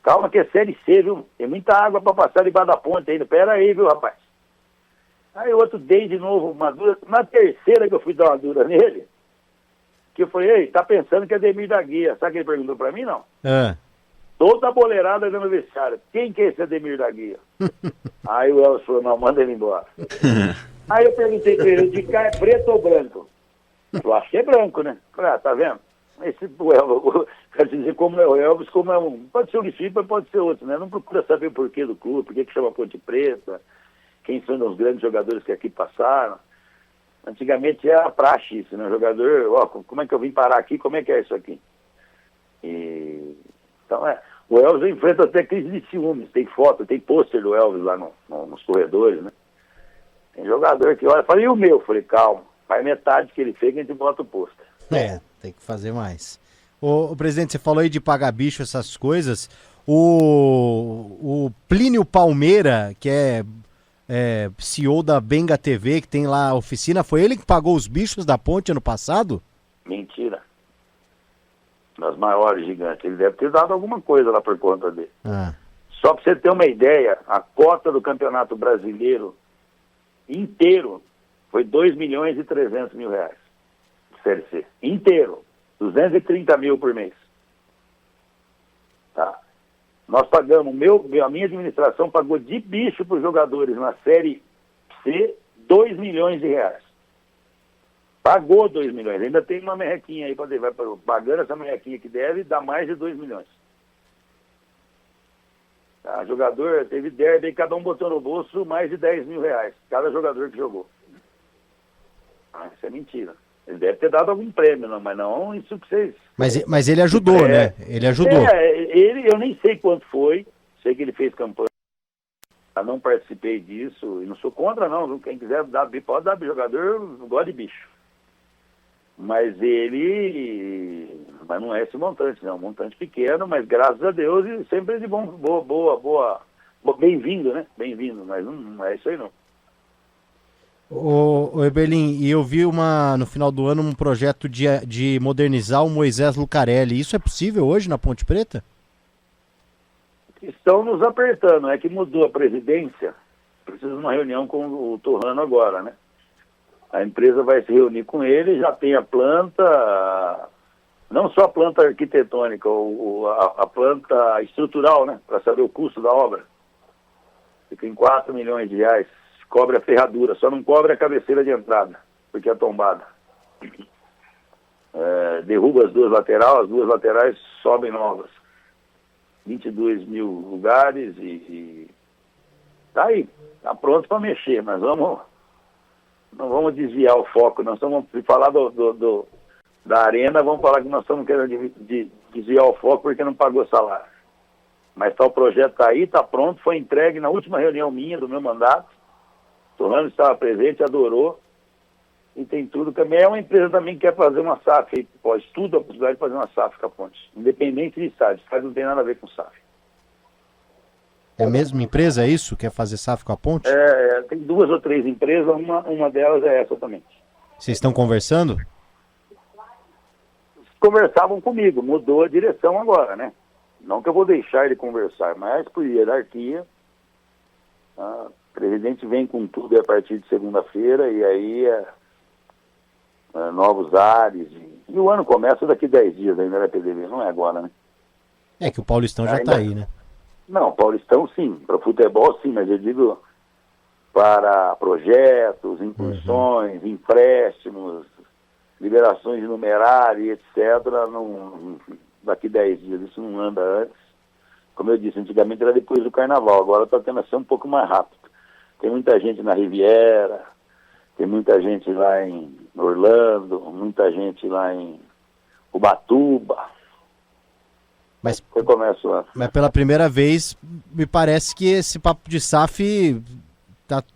[SPEAKER 2] Calma que é Série C, viu? Tem muita água pra passar debaixo da ponte ainda. Pera aí, viu, rapaz? Aí o outro dei de novo uma dura. Na terceira que eu fui dar uma dura nele, que eu falei, ei, tá pensando que é Ademir da Guia. Sabe o que ele perguntou pra mim, não? Toda a boleirada dentro do vestiário. Quem que é esse Ademir da Guia? Aí o Elvis falou, não, manda ele embora. Aí eu perguntei pra ele, de cá é preto ou branco? Eu acho que é branco, né? Falei, tá vendo? Esse Elvis, quer dizer, como é o Elvis, como é um... Pode ser o Lucifer, mas pode ser outro, né? Não procura saber o porquê do clube, por que chama Ponte Preta, quem são os grandes jogadores que aqui passaram. Antigamente era praxe isso, né? O jogador, ó, como é que eu vim parar aqui, como é que é isso aqui? Então, o Elvis enfrenta até crise de ciúmes, tem foto, tem pôster do Elvis lá nos corredores, né? Tem jogador que olha, fala, e o meu? Eu falei, calma, faz metade que ele fez que a gente bota o pôster.
[SPEAKER 1] Tem que fazer mais. Ô, presidente, você falou aí de pagar bicho, essas coisas. O Plínio Palmeira, que é CEO da Benga TV, que tem lá a oficina, foi ele que pagou os bichos da ponte ano passado?
[SPEAKER 2] Mentira. Das maiores gigantes. Ele deve ter dado alguma coisa lá por conta dele. Só para você ter uma ideia, a cota do Campeonato Brasileiro inteiro foi 2.300.000 reais. Série C. Inteiro. 230 mil por mês. Tá. Nós pagamos, a minha administração pagou de bicho para os jogadores na Série C 2 milhões de reais. Pagou 2 milhões. Ainda tem uma merrequinha aí para levar, pagando essa merrequinha que deve, dá mais de 2 milhões. Tá, jogador teve derby, cada um botou no bolso mais de 10 mil reais. Cada jogador que jogou. Isso é mentira. Ele deve ter dado algum prêmio, não, mas não isso que vocês...
[SPEAKER 1] Mas ele ajudou, né? Ele ajudou.
[SPEAKER 2] Eu nem sei quanto foi. Sei que ele fez campanha. Eu não participei disso. E não sou contra, não. Quem quiser dar, pode dar jogador, gosta de bicho. Mas não é esse montante, não. Um montante pequeno, mas graças a Deus e sempre de boa. Bem-vindo, né? Bem-vindo, mas não é isso aí, não.
[SPEAKER 1] Ô Eberlin, e eu vi no final do ano um projeto de modernizar o Moisés Lucarelli. Isso é possível hoje na Ponte Preta?
[SPEAKER 2] Estão nos apertando, é que mudou a presidência. Precisa de uma reunião com o Torrano agora, né? A empresa vai se reunir com ele, já tem a planta, não só a planta arquitetônica, a planta estrutural, né? Para saber o custo da obra. Fica em 4 milhões de reais. Cobre a ferradura, só não cobre a cabeceira de entrada, porque é tombada. Derruba as duas laterais sobem novas. 22 mil lugares e tá aí, tá pronto para mexer, mas não vamos desviar o foco, nós estamos falar da arena, vamos falar que nós estamos querendo desviar o foco porque não pagou salário. Mas o projeto tá aí, tá pronto, foi entregue na última reunião minha do meu mandato. Torrano estava presente, adorou. e tem tudo também. É uma empresa também que quer fazer uma SAF, pode estuda a possibilidade de fazer uma SAF com a ponte, independente de estádio. Estádio não tem nada a ver com SAF.
[SPEAKER 1] É a mesma empresa, é isso? Quer fazer SAF com a ponte?
[SPEAKER 2] Tem 2 ou 3 empresas, uma delas é essa também.
[SPEAKER 1] Vocês estão conversando?
[SPEAKER 2] Conversavam comigo, mudou a direção agora, né? Não que eu vou deixar ele conversar, mas por hierarquia, o presidente vem com tudo a partir de segunda-feira, e aí novos ares, e o ano começa daqui 10 dias ainda, né, PDV? Não é agora, né?
[SPEAKER 1] É que o Paulistão já tá aí, né?
[SPEAKER 2] Não, Paulistão sim, para futebol sim, mas eu digo para projetos, incursões, empréstimos, liberações de numerário, etc., daqui 10 dias, isso não anda antes. Como eu disse, antigamente era depois do carnaval, agora está tendo a ser um pouco mais rápido. Tem muita gente na Riviera, tem muita gente lá em Orlando, muita gente lá em Ubatuba.
[SPEAKER 1] Mas
[SPEAKER 2] começo lá.
[SPEAKER 1] Mas pela primeira vez, me parece que esse papo de SAF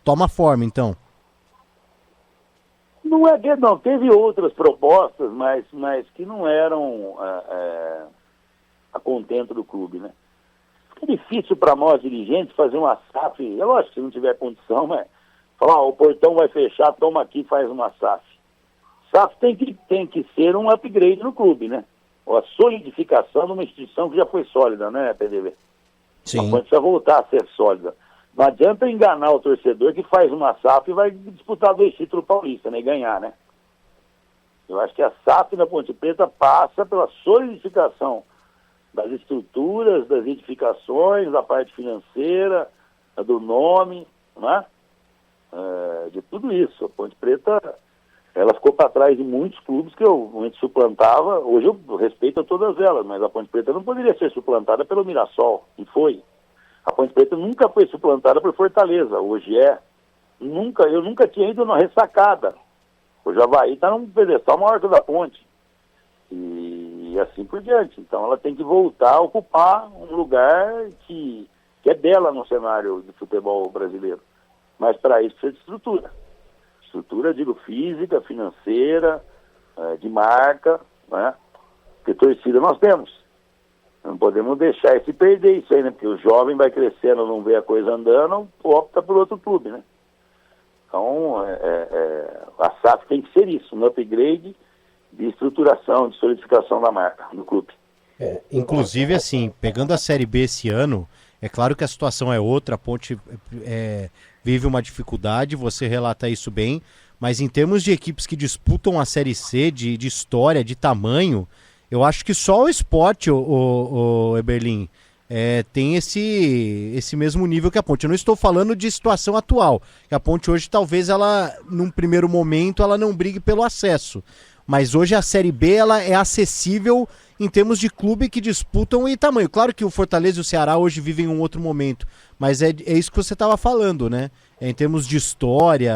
[SPEAKER 1] toma forma, então.
[SPEAKER 2] Não é que não, teve outras propostas, mas que não eram a contento do clube, né? É difícil para nós dirigentes fazer uma SAF, é lógico que se não tiver condição, mas falar, o portão vai fechar, toma aqui, faz uma SAF. SAF tem que ser um upgrade no clube, né? Ou a solidificação de uma instituição que já foi sólida, né, PDV?
[SPEAKER 1] Sim.
[SPEAKER 2] Então precisa voltar a ser sólida. Não adianta enganar o torcedor que faz uma SAF e vai disputar 2 títulos paulistas, né, e ganhar, né? Eu acho que a SAF na Ponte Preta passa pela solidificação das estruturas, das edificações, da parte financeira, do nome, né? De tudo isso. A Ponte Preta, ela ficou para trás de muitos clubes que eu antes suplantava. Hoje eu respeito a todas elas, mas a Ponte Preta não poderia ser suplantada pelo Mirassol, e foi. A Ponte Preta nunca foi suplantada por Fortaleza, hoje é. Eu nunca tinha ido na ressacada. O Javaí está num pedestal maior que o da Ponte. E assim por diante. Então ela tem que voltar a ocupar um lugar que é dela no cenário de futebol brasileiro. Mas para isso precisa de estrutura. Estrutura, digo, física, financeira, de marca, né? Porque torcida nós temos. Não podemos deixar se perder isso aí, né? Porque o jovem vai crescendo, não vê a coisa andando, opta por outro clube, né? Então, a SAF tem que ser isso, um upgrade de estruturação, de solidificação da marca do clube.
[SPEAKER 1] Inclusive, assim, pegando a Série B esse ano, é claro que a situação é outra, a Ponte vive uma dificuldade, você relata isso bem, mas em termos de equipes que disputam a Série C, de história, de tamanho, eu acho que só o Sport, o Eberlin, tem esse mesmo nível que a Ponte. Eu não estou falando de situação atual, que a Ponte hoje talvez ela, num primeiro momento, ela não brigue pelo acesso. Mas hoje a Série B ela é acessível em termos de clube que disputam e tamanho. Claro que o Fortaleza e o Ceará hoje vivem um outro momento, mas é isso que você estava falando, né? Em termos de história,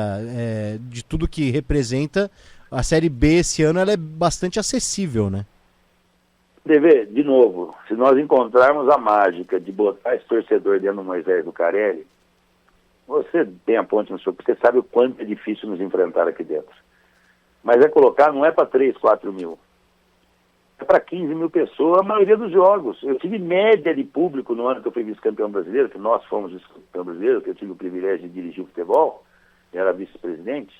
[SPEAKER 1] de tudo que representa, a Série B esse ano ela é bastante acessível, né?
[SPEAKER 2] TV, de novo, se nós encontrarmos a mágica de botar esse torcedor dentro do Moisés do Carelli, você tem a Ponte no seu, porque você sabe o quanto é difícil nos enfrentar aqui dentro. Mas colocar, não é para 3, 4 mil. É para 15 mil pessoas, a maioria dos jogos. Eu tive média de público no ano que eu fui vice-campeão brasileiro, que nós fomos vice-campeão brasileiro, que eu tive o privilégio de dirigir o futebol, eu era vice-presidente,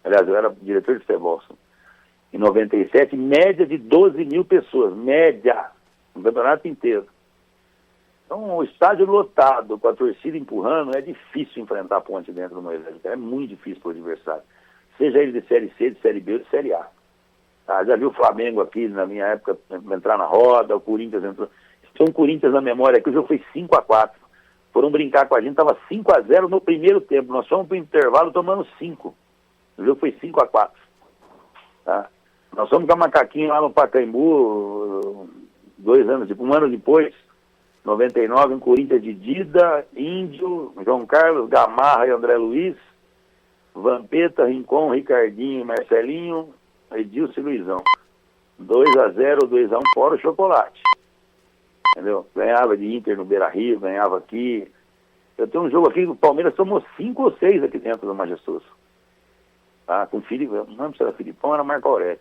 [SPEAKER 2] aliás, eu era diretor de futebol, em 97, média de 12 mil pessoas, média, no campeonato inteiro. Então, o estádio lotado, com a torcida empurrando, é difícil enfrentar a Ponte dentro do Moisés. É muito difícil para o adversário. Seja ele de Série C, de Série B ou de Série A. Já vi o Flamengo aqui, na minha época, entrar na roda, o Corinthians entrou. Tem um Corinthians na memória aqui, o jogo foi 5-4. Foram brincar com a gente, estava 5-0 no primeiro tempo. Nós fomos para o intervalo tomando 5. O jogo foi 5-4. Tá? Nós fomos com a Macaquinha lá no Pacaembu, um ano depois, 99, um Corinthians de Dida, Índio, João Carlos, Gamarra e André Luiz, Vampeta, Rincon, Ricardinho, Marcelinho, Edilson e Luizão. 2-0, 2-1, fora o chocolate. Entendeu? Ganhava de Inter no Beira-Rio, ganhava aqui. Eu tenho um jogo aqui, o Palmeiras tomou 5 ou 6 aqui dentro do Majestoso. tá? Com Filipe, não lembro se era Filipão, era Marco Aurélio.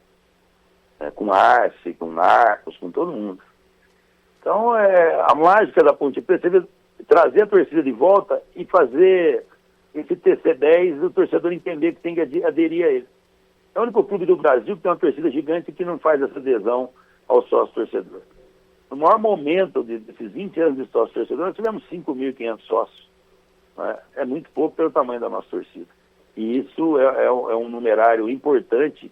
[SPEAKER 2] Com Arce, com Marcos, com todo mundo. Então, a mágica da Ponte Preta é trazer a torcida de volta e fazer esse TC10 o torcedor entender que tem que aderir a ele. É o único clube do Brasil que tem uma torcida gigante que não faz essa adesão ao sócio-torcedor. No maior momento desses 20 anos de sócio-torcedor, nós tivemos 5.500 sócios. Né? É muito pouco pelo tamanho da nossa torcida. E isso é um numerário importante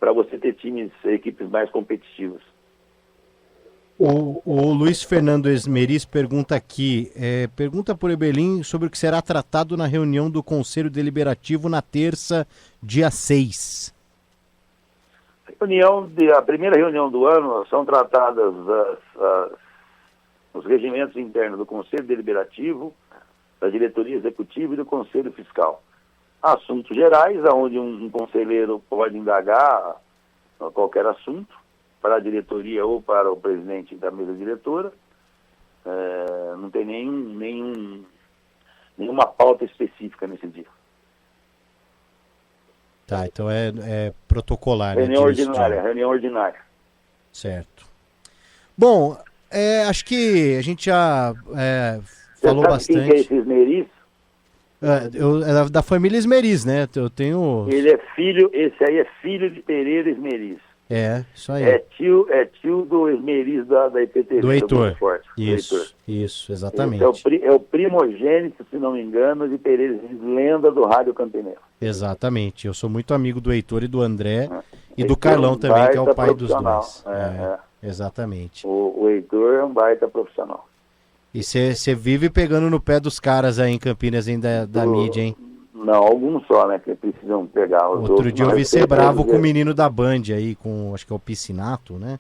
[SPEAKER 2] para você ter equipes mais competitivas.
[SPEAKER 1] O Luiz Fernando Esmeris pergunta aqui, pergunta por Eberlin sobre o que será tratado na reunião do Conselho Deliberativo na terça, dia 6.
[SPEAKER 2] A primeira reunião do ano são tratadas os regimentos internos do Conselho Deliberativo, da Diretoria Executiva e do Conselho Fiscal. Assuntos gerais, onde um conselheiro pode indagar qualquer assunto, para a diretoria ou para o presidente da mesa diretora. Não tem nenhuma pauta específica nesse dia.
[SPEAKER 1] Tá, então é protocolar.
[SPEAKER 2] Reunião ordinária. Certo.
[SPEAKER 1] Bom, acho que a gente já falou bastante. Quem que é
[SPEAKER 2] esse Esmeris?
[SPEAKER 1] É da família Esmeris, né? Eu tenho...
[SPEAKER 2] Esse aí é filho de Pereira Esmeris.
[SPEAKER 1] Isso aí.
[SPEAKER 2] É tio do Esmeris da IPTV.
[SPEAKER 1] Do Heitor.
[SPEAKER 2] Isso,
[SPEAKER 1] exatamente.
[SPEAKER 2] É o primogênito, se não me engano, de Pereira Esmeris, lenda do Rádio Campineiro.
[SPEAKER 1] Exatamente. Eu sou muito amigo do Heitor e do André e do Carlão também, que é o pai dos dois. Exatamente.
[SPEAKER 2] O Heitor é um baita profissional.
[SPEAKER 1] E você vive pegando no pé dos caras aí em Campinas, da mídia, hein?
[SPEAKER 2] Não, alguns só, né, que precisam pegar os
[SPEAKER 1] outro dia eu vi ser bravo com o menino da Band aí, acho que é o Piscinato, né?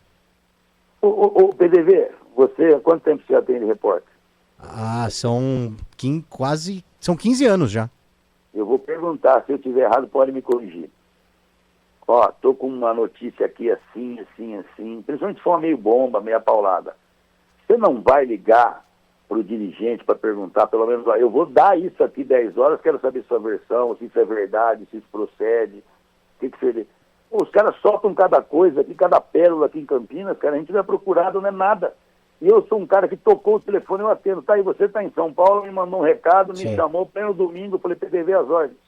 [SPEAKER 2] O PDV, há quanto tempo você já tem de repórter?
[SPEAKER 1] São 15 anos já.
[SPEAKER 2] Eu vou perguntar, se eu estiver errado, pode me corrigir. Tô com uma notícia aqui assim, principalmente se for meio bomba, meio paulada. Você não vai ligar para o dirigente para perguntar, pelo menos, eu vou dar isso aqui 10 horas, quero saber sua versão, se isso é verdade, se isso procede, o que seria. Os caras soltam cada coisa aqui, cada pérola aqui em Campinas, cara, a gente não é procurado, não é nada. E eu sou um cara que tocou o telefone, eu atendo. Tá aí, você está em São Paulo, me mandou um recado, me chamou, pleno domingo, falei, PDV as ordens.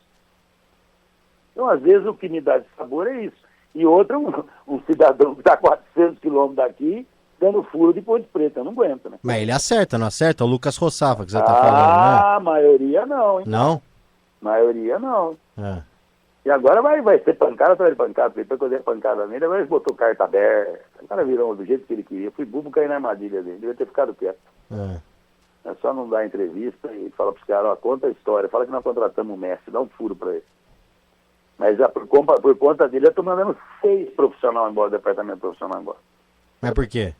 [SPEAKER 2] Então, às vezes, o que me dá de sabor é isso. E outro, um cidadão que está a 400 quilômetros daqui, dando furo de Ponte Preta, eu não aguento, né?
[SPEAKER 1] Mas ele acerta, não acerta? O Lucas Roçafa que você tá falando, né?
[SPEAKER 2] A maioria não, hein?
[SPEAKER 1] Não?
[SPEAKER 2] Maioria não. E agora vai ser pancada atrás de pancada, depois que eu dei pancada nele, agora ele botou carta aberta, o cara virou do jeito que ele queria, fui burro, cair na armadilha dele, devia ter ficado quieto. É só não dar entrevista e falar pros caras, conta a história, fala que nós contratamos um mestre, dá um furo pra ele. Mas por conta dele, eu tô mandando 6 profissionais embora, departamento profissional embora.
[SPEAKER 1] Mas por quê?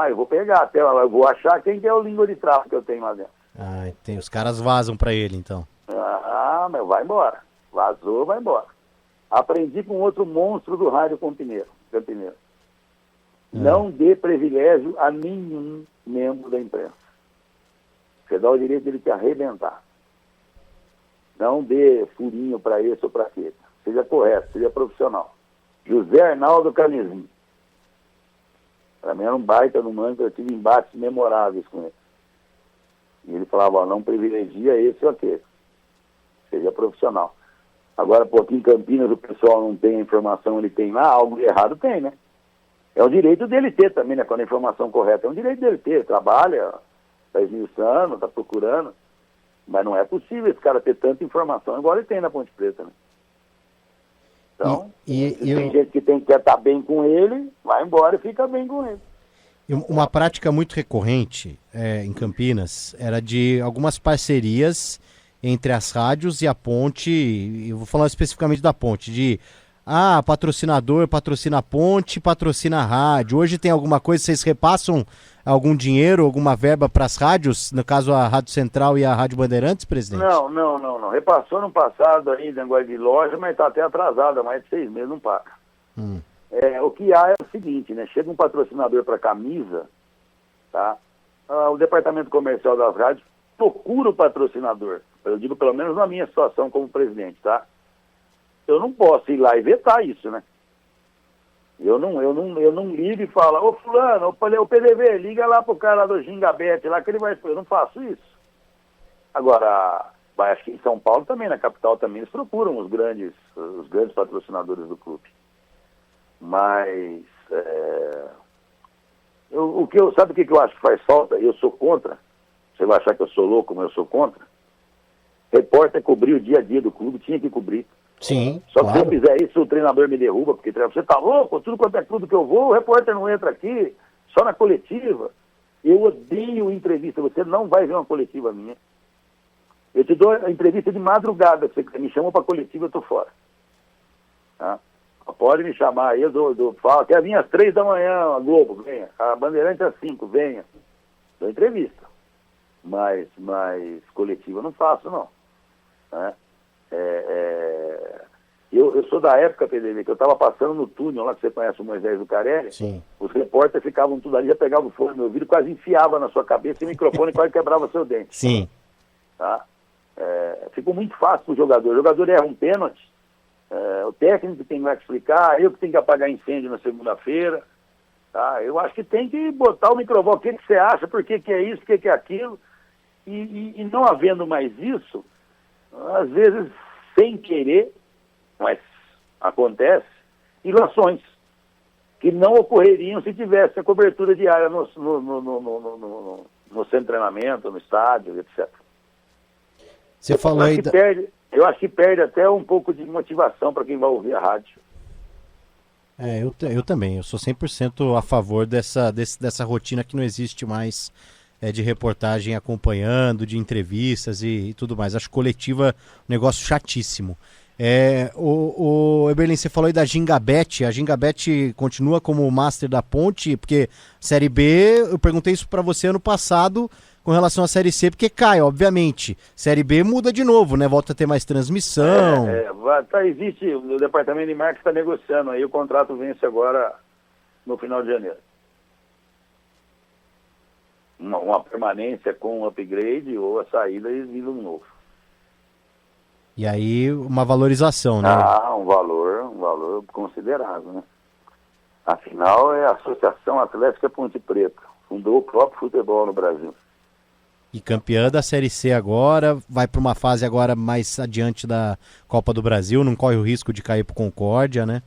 [SPEAKER 2] Eu vou pegar até lá, eu vou achar quem que é o língua de trapo que eu tenho lá dentro.
[SPEAKER 1] Os caras vazam pra ele, então.
[SPEAKER 2] Mas vai embora. Vazou, vai embora. Aprendi com outro monstro do rádio Campineiro. Não dê privilégio a nenhum membro da imprensa. Você dá o direito dele te arrebentar. Não dê furinho para esse ou para aquele. Seja correto, seja profissional. José Arnaldo Canezinho. Para mim era um baita no manto, eu tive embates memoráveis com ele. E ele falava, não privilegia esse ou aquele. Seja profissional. Agora, aqui em Campinas o pessoal não tem a informação, ele tem lá, algo de errado tem, né? É o direito dele ter também, né? Quando a informação correta, é um direito dele ter. Trabalha, está esmiuçando, está procurando. Mas não é possível esse cara ter tanta informação igual ele tem na Ponte Preta, né? Então, tem gente que quer estar bem com ele, vai embora e fica bem com ele.
[SPEAKER 1] Uma prática muito recorrente em Campinas era de algumas parcerias entre as rádios e a Ponte, eu vou falar especificamente da Ponte, de patrocinador patrocina a Ponte, patrocina a rádio. Hoje tem alguma coisa, vocês repassam algum dinheiro, alguma verba para as rádios, no caso a Rádio Central e a Rádio Bandeirantes, presidente?
[SPEAKER 2] Não. Repassou no passado aí, negócio de loja, mas está até atrasado, há mais de 6 meses não paga. O que há é o seguinte, né? Chega um patrocinador para camisa, tá? O departamento comercial das rádios procura o patrocinador. Eu digo pelo menos na minha situação como presidente, tá? eu não posso ir lá e vetar isso, né? Eu não ligo e falo, ô fulano, ô PDV, liga lá pro cara lá do Gingabete, lá que ele vai... Eu não faço isso. Agora, acho que em São Paulo também, na capital também, eles procuram os grandes patrocinadores do clube. Mas, sabe o que eu acho que faz falta? Eu sou contra. Você vai achar que eu sou louco, mas eu sou contra. Repórter cobrir o dia a dia do clube, tinha que cobrir.
[SPEAKER 1] Sim,
[SPEAKER 2] Só
[SPEAKER 1] claro.
[SPEAKER 2] que se eu fizer isso, o treinador me derruba, porque você tá louco, tudo quanto é clube que eu vou, o repórter não entra aqui, só na coletiva. Eu odeio entrevista, você não vai ver uma coletiva minha. Eu te dou a entrevista de madrugada, você me chamou para coletiva, eu tô fora. Tá? Pode me chamar aí, eu falo, quer vir às 3 da manhã, a Globo, venha. A Bandeirante às 5, venha. Dou entrevista. Mas coletiva eu não faço, não. Né? Eu sou da época, PDV, que eu estava passando no túnel lá, que você conhece o Moisés do Carelli.
[SPEAKER 1] Sim.
[SPEAKER 2] Os repórteres ficavam tudo ali, já pegavam o fone no meu ouvido, quase enfiava na sua cabeça e o microfone quase quebrava seu dente.
[SPEAKER 1] Sim.
[SPEAKER 2] Tá? Ficou muito fácil para o jogador. O jogador erra um pênalti, o técnico tem que explicar, eu que tenho que apagar incêndio na segunda-feira. Tá? Eu acho que tem que botar o microfone, o que você acha, por que é isso, por que é aquilo. E não havendo mais isso, às vezes, sem querer, mas acontece, ilações que não ocorreriam se tivesse a cobertura diária no centro de treinamento, no estádio, etc.
[SPEAKER 1] Você falou aí...
[SPEAKER 2] Eu acho que perde até um pouco de motivação para quem vai ouvir a rádio.
[SPEAKER 1] Eu também, eu sou 100% a favor dessa rotina que não existe mais, de reportagem acompanhando, de entrevistas e tudo mais. Acho coletiva um negócio chatíssimo. O Eberlin, você falou aí da Gingabete. A Gingabete continua como master da Ponte, porque Série B, eu perguntei isso para você ano passado com relação à Série C, porque cai, obviamente. Série B muda de novo, né? Volta a ter mais transmissão.
[SPEAKER 2] Existe, o departamento de marketing está negociando aí, o contrato vence agora no final de janeiro. Uma permanência com um upgrade ou a saída e vindo um novo.
[SPEAKER 1] E aí, uma valorização, né?
[SPEAKER 2] Um valor considerável, né? Afinal, é a Associação Atlética Ponte Preta. Fundou o próprio futebol no Brasil.
[SPEAKER 1] E campeã da Série C agora, vai para uma fase agora mais adiante da Copa do Brasil, não corre o risco de cair para o Concórdia, né?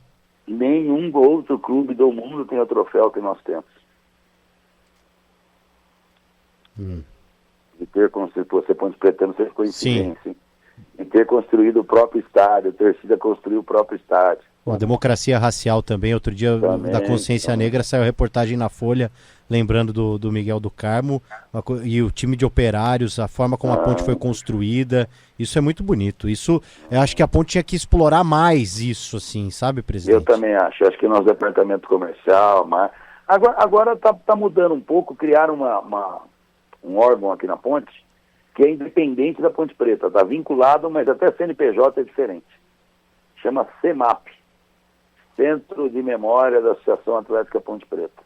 [SPEAKER 2] Nenhum outro clube do mundo tem o troféu que nós temos. De ter construído, você Ponte Preta, não sei se coincidência, de ter construído o próprio estádio, a torcida construiu o próprio estádio.
[SPEAKER 1] A democracia racial também, outro dia da Consciência Negra saiu reportagem na Folha, lembrando do Miguel do Carmo, e o time de operários, a forma como a ponte foi construída, isso é muito bonito. Isso, eu acho que a ponte tinha que explorar mais isso, assim, sabe, presidente?
[SPEAKER 2] Eu também acho que nosso departamento comercial, agora tá mudando um pouco, criaram um órgão aqui na ponte, que é independente da Ponte Preta, está vinculado, mas até CNPJ é diferente. Chama CEMAP, Centro de Memória da Associação Atlética Ponte Preta.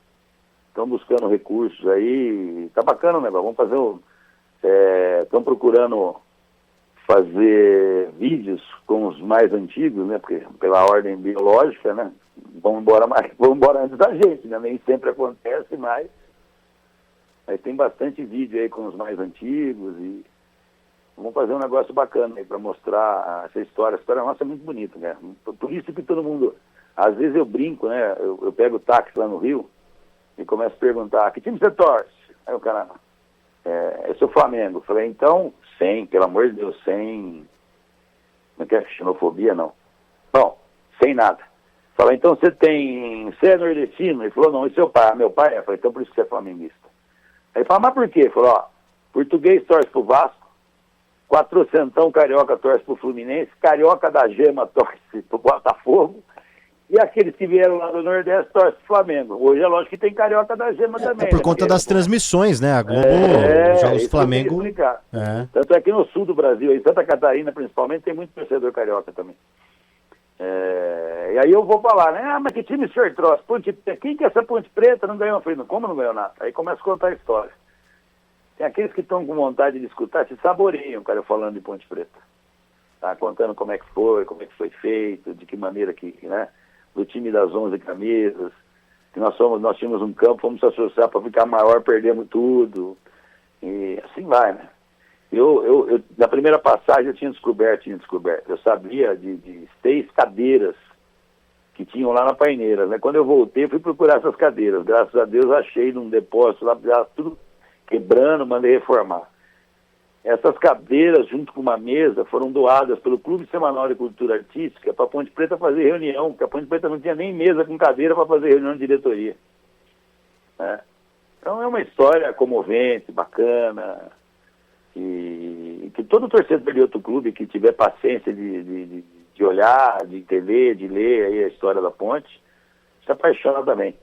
[SPEAKER 2] Estão buscando recursos aí, tá bacana o negócio, vamos fazer estão procurando fazer vídeos com os mais antigos, né, porque pela ordem biológica, né, vão embora antes da gente, né, nem sempre acontece, mas tem bastante vídeo aí com os mais antigos e vamos fazer um negócio bacana aí para mostrar essa história. A história nossa é muito bonita, né? Por isso que todo mundo... Às vezes eu brinco, né? Eu pego o táxi lá no Rio e começo a perguntar, que time você torce? Aí o cara, eu sou Flamengo. Eu falei, então, pelo amor de Deus, não quer xenofobia, não. Bom, sem nada. Falei, então você é nordestino? Ele falou, não, e seu pai? Meu pai é? Eu falei, então por isso que você é flamenguista. Aí ele falou, mas por quê? Ele falou, português torce pro Vasco, quatrocentão carioca torce pro Fluminense, carioca da Gema torce pro Botafogo, e aqueles que vieram lá do Nordeste torcem pro Flamengo. Hoje é lógico que tem carioca da Gema também.
[SPEAKER 1] Por conta das transmissões, né? A Globo, jogos do Flamengo.
[SPEAKER 2] Tanto é que no sul do Brasil, em Santa Catarina principalmente, tem muito torcedor carioca também. E aí eu vou falar, né? Mas que time o senhor trouxe? Quem que é essa Ponte Preta? Não ganhou? Eu falei, como não ganhou nada? Aí começa a contar a história. Tem aqueles que estão com vontade de escutar, se saboreiam, cara, falando de Ponte Preta. tá? Contando como é que foi feito, de que maneira que, né? Do time das 11 camisas, que nós tínhamos um campo, fomos associar para ficar maior, perdemos tudo, e assim vai, né? Eu na primeira passagem eu tinha descoberto, eu sabia de 6 cadeiras que tinham lá na Paineira, né? Quando eu voltei, eu fui procurar essas cadeiras, graças a Deus achei num depósito lá, tudo quebrando, mandei reformar. Essas cadeiras, junto com uma mesa, foram doadas pelo Clube Semanal de Cultura Artística para a Ponte Preta fazer reunião, porque a Ponte Preta não tinha nem mesa com cadeira para fazer reunião de diretoria, né? Então é uma história comovente, bacana, e que todo torcedor de outro clube que tiver paciência de olhar, de entender, de ler aí a história da Ponte, se apaixona também.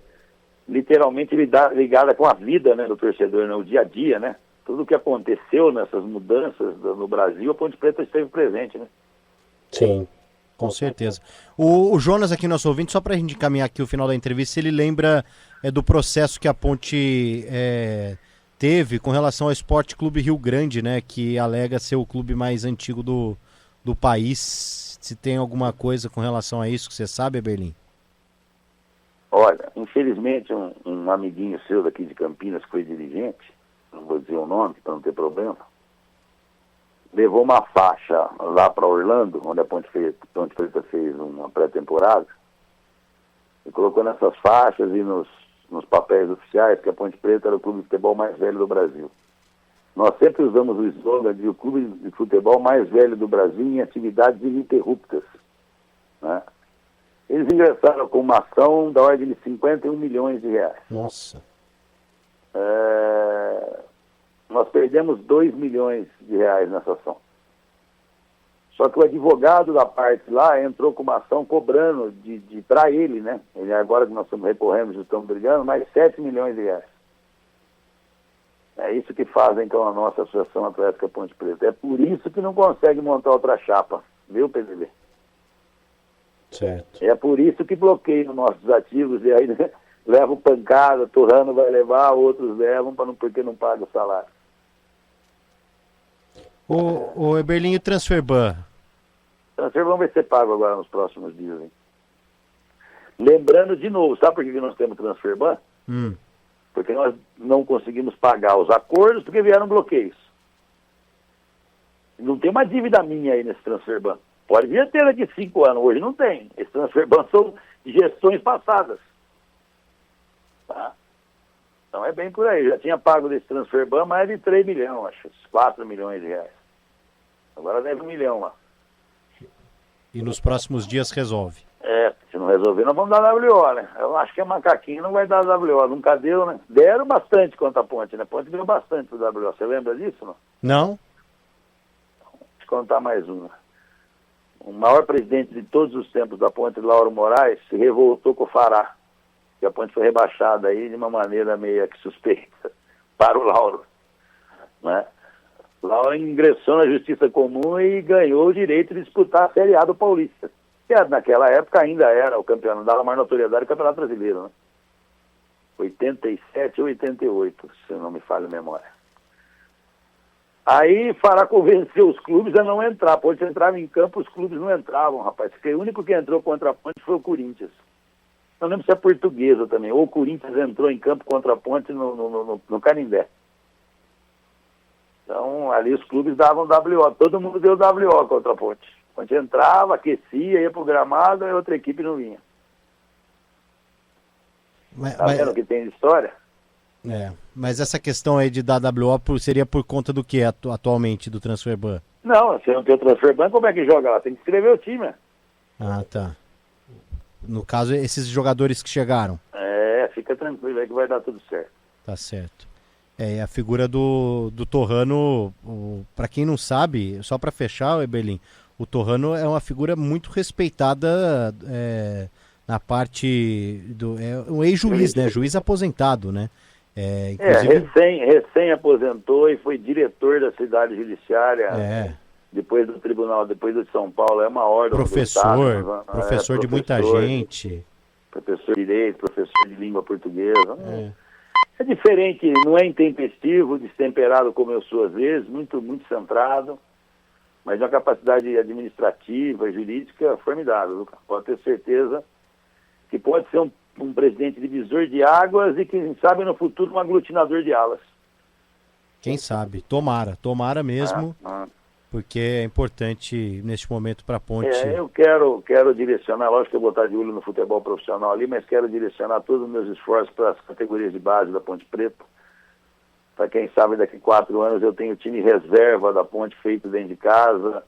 [SPEAKER 2] Literalmente ligada com a vida, né, do torcedor, né, o dia a dia, né? Tudo o que aconteceu nessas mudanças no Brasil, a Ponte Preta esteve presente, né?
[SPEAKER 1] Sim, com certeza. O Jonas aqui, nosso ouvinte, só para a gente encaminhar aqui o final da entrevista, ele lembra do processo que a Ponte teve com relação ao Esporte Clube Rio Grande, né? Que alega ser o clube mais antigo do país. Se tem alguma coisa com relação a isso que você sabe, Eberlin?
[SPEAKER 2] Olha, infelizmente um amiguinho seu daqui de Campinas, que foi dirigente, não vou dizer o nome para não ter problema, levou uma faixa lá para Orlando, onde a Ponte Preta fez uma pré-temporada, e colocou nessas faixas e nos papéis oficiais que a Ponte Preta era o clube de futebol mais velho do Brasil. Nós sempre usamos o slogan de o clube de futebol mais velho do Brasil em atividades ininterruptas, né? Eles ingressaram com uma ação da ordem de 51 milhões de reais.
[SPEAKER 1] Nossa.
[SPEAKER 2] Nós perdemos 2 milhões de reais nessa ação. Só que o advogado da parte lá entrou com uma ação cobrando para ele, né? Ele, agora que nós estamos recorrendo, estamos brigando, mais 7 milhões de reais. É isso que faz, então, a nossa Associação Atlética Ponte Preta. É por isso que não consegue montar outra chapa, viu, PDB?
[SPEAKER 1] Certo.
[SPEAKER 2] É por isso que bloqueiam nossos ativos e aí, né, levam pancada, Torrano vai levar, outros levam porque não paga o salário.
[SPEAKER 1] O Eberlin e o Transferban?
[SPEAKER 2] O Transferban vai ser pago agora nos próximos dias, hein? Lembrando de novo, sabe por que nós temos Transferban? Porque nós não conseguimos pagar os acordos porque vieram bloqueios. Não tem uma dívida minha aí nesse Transferban. Pode vir a ter daqui 5 anos, hoje não tem. Esses Transferban são gestões passadas. Tá? Então é bem por aí. Já tinha pago desse Transferban mais de 3 milhões, acho. 4 milhões de reais. Agora deve 1 milhão lá.
[SPEAKER 1] E nos próximos dias resolve.
[SPEAKER 2] Se não resolver, nós vamos dar WO, né? Eu acho que a Macaquinho não vai dar WO. Nunca deu, né? Deram bastante contra a Ponte, né? A Ponte deu bastante pro WO. Você lembra disso, não?
[SPEAKER 1] Não?
[SPEAKER 2] Vou te contar mais uma. O maior presidente de todos os tempos da Ponte, Lauro Moraes, se revoltou com o Fará. Que a Ponte foi rebaixada aí de uma maneira meio que suspeita para o Lauro, né? Lauro ingressou na Justiça Comum e ganhou o direito de disputar a Série A do Paulista, que naquela época ainda era o campeonato, dava mais notoriedade ao Campeonato Brasileiro, né? 87 ou 88, se não me falha a memória. Aí Fará convenceu os clubes a não entrar. A Ponte entrava em campo, os clubes não entravam, rapaz. Porque o único que entrou contra a Ponte foi o Corinthians. Não lembro se é Portuguesa também. Ou o Corinthians entrou em campo contra a Ponte no Canindé. Então, ali os clubes davam WO. Todo mundo deu WO contra a Ponte. A Ponte entrava, aquecia, ia pro gramado, e a outra equipe não vinha. Tá vendo o que tem de história?
[SPEAKER 1] Mas essa questão aí de dar WO seria por conta do que atualmente do Transferban?
[SPEAKER 2] Não, se não tem o Transferban, como é que joga lá? Tem que escrever o time.
[SPEAKER 1] Ah, tá. No caso, esses jogadores que chegaram.
[SPEAKER 2] Fica tranquilo aí que vai dar tudo certo.
[SPEAKER 1] Tá certo. E a figura do Torrano, para quem não sabe, só para fechar, Eberlin, o Torrano é uma figura muito respeitada na parte do... É um ex-juiz, né? Juiz aposentado, né?
[SPEAKER 2] Inclusive... recém aposentou e foi diretor da cidade judiciária, depois do tribunal, depois do de São Paulo, é uma ordem.
[SPEAKER 1] Professor de muita gente.
[SPEAKER 2] Professor de direito, professor de língua portuguesa. É diferente, não é intempestivo, destemperado como eu sou às vezes, muito, muito centrado. mas de uma capacidade administrativa, jurídica formidável, viu, cara? Pode ter certeza que pode ser um presidente divisor de águas e, quem sabe, no futuro, um aglutinador de alas.
[SPEAKER 1] Quem sabe? Tomara mesmo, porque é importante neste momento para a Ponte.
[SPEAKER 2] Eu quero direcionar, lógico que eu vou estar de olho no futebol profissional ali, mas quero direcionar todos os meus esforços para as categorias de base da Ponte Preta. Para quem sabe, daqui 4 anos eu tenho o time reserva da Ponte feito dentro de casa,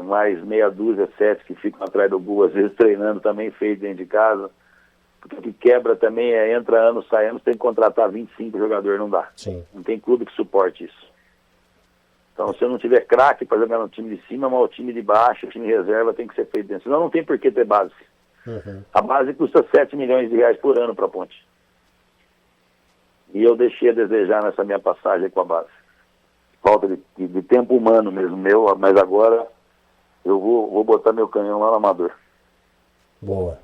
[SPEAKER 2] mais meia dúzia, 7 que ficam atrás do gol, às vezes treinando também feito dentro de casa. Porque o que quebra também entra ano, sai ano, tem que contratar 25 jogadores, não dá.
[SPEAKER 1] Sim.
[SPEAKER 2] Não tem clube que suporte isso. Então, se eu não tiver craque para jogar no time de cima, mas o time de baixo, o time reserva tem que ser feito dentro. Senão não tem por que ter base. A base custa 7 milhões de reais por ano para a Ponte. E eu deixei a desejar nessa minha passagem com a base. Falta de tempo humano mesmo meu, mas agora eu vou botar meu canhão lá no Amador.
[SPEAKER 1] Boa.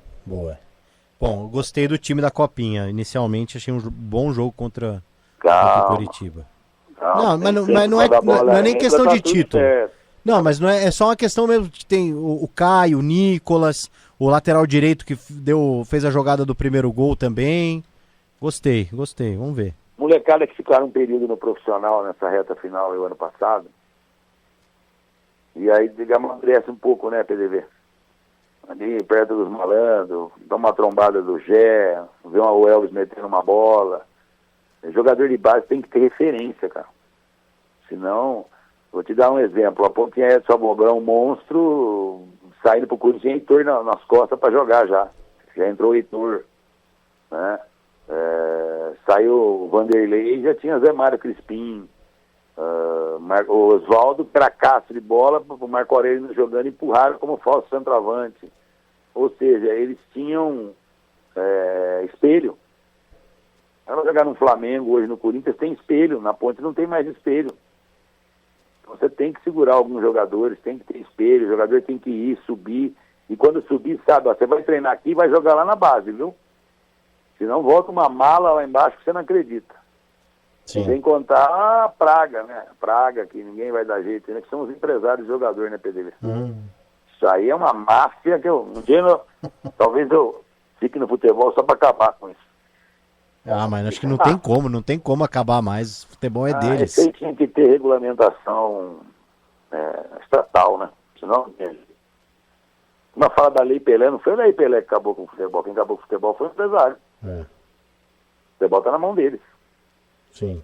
[SPEAKER 1] Bom, eu gostei do time da Copinha. Inicialmente achei um bom jogo contra o Curitiba. Não, mas não é nem questão de título. Não, mas não é só uma questão mesmo que tem o Caio, o Nicolas, o lateral direito que fez a jogada do primeiro gol também. Gostei, vamos ver.
[SPEAKER 2] Molecada que ficaram um período no profissional nessa reta final o ano passado. E aí, digamos, amadurece um pouco, né, PDV? Ali perto dos malandros, dá uma trombada do Gé, vê o Elvis metendo uma bola. O jogador de base tem que ter referência, cara. Senão, vou te dar um exemplo. A Ponte tinha Edson Abobrão, um monstro, saindo pro Corinthians, tinha Heitor nas costas para jogar já. Já entrou o Heitor, né? Saiu o Vanderlei, já tinha Zé Mário Crispim, o Oswaldo, cracaço de bola, o Marco Aurélio jogando, empurraram como falso centroavante. Ou seja, eles tinham espelho. Ela jogar no Flamengo, hoje no Corinthians, tem espelho, na Ponte não tem mais espelho. Então você tem que segurar alguns jogadores, tem que ter espelho, o jogador tem que ir, subir, e quando subir, sabe, você vai treinar aqui e vai jogar lá na base, viu? Senão volta uma mala lá embaixo que você não acredita.
[SPEAKER 1] Sim.
[SPEAKER 2] Sem contar a praga, né? Praga, que ninguém vai dar jeito, né? Que são os empresários de jogador, né, PDV? Isso aí é uma máfia que talvez eu fique no futebol só para acabar com isso.
[SPEAKER 1] Mas acho que não tem como acabar mais. O futebol é deles.
[SPEAKER 2] Isso aí tinha que ter regulamentação estatal, né? Senão, uma fala da Lei Pelé, não foi a Lei Pelé que acabou com o futebol. Quem acabou com o futebol foi o empresário. O futebol tá na mão deles.
[SPEAKER 1] Sim.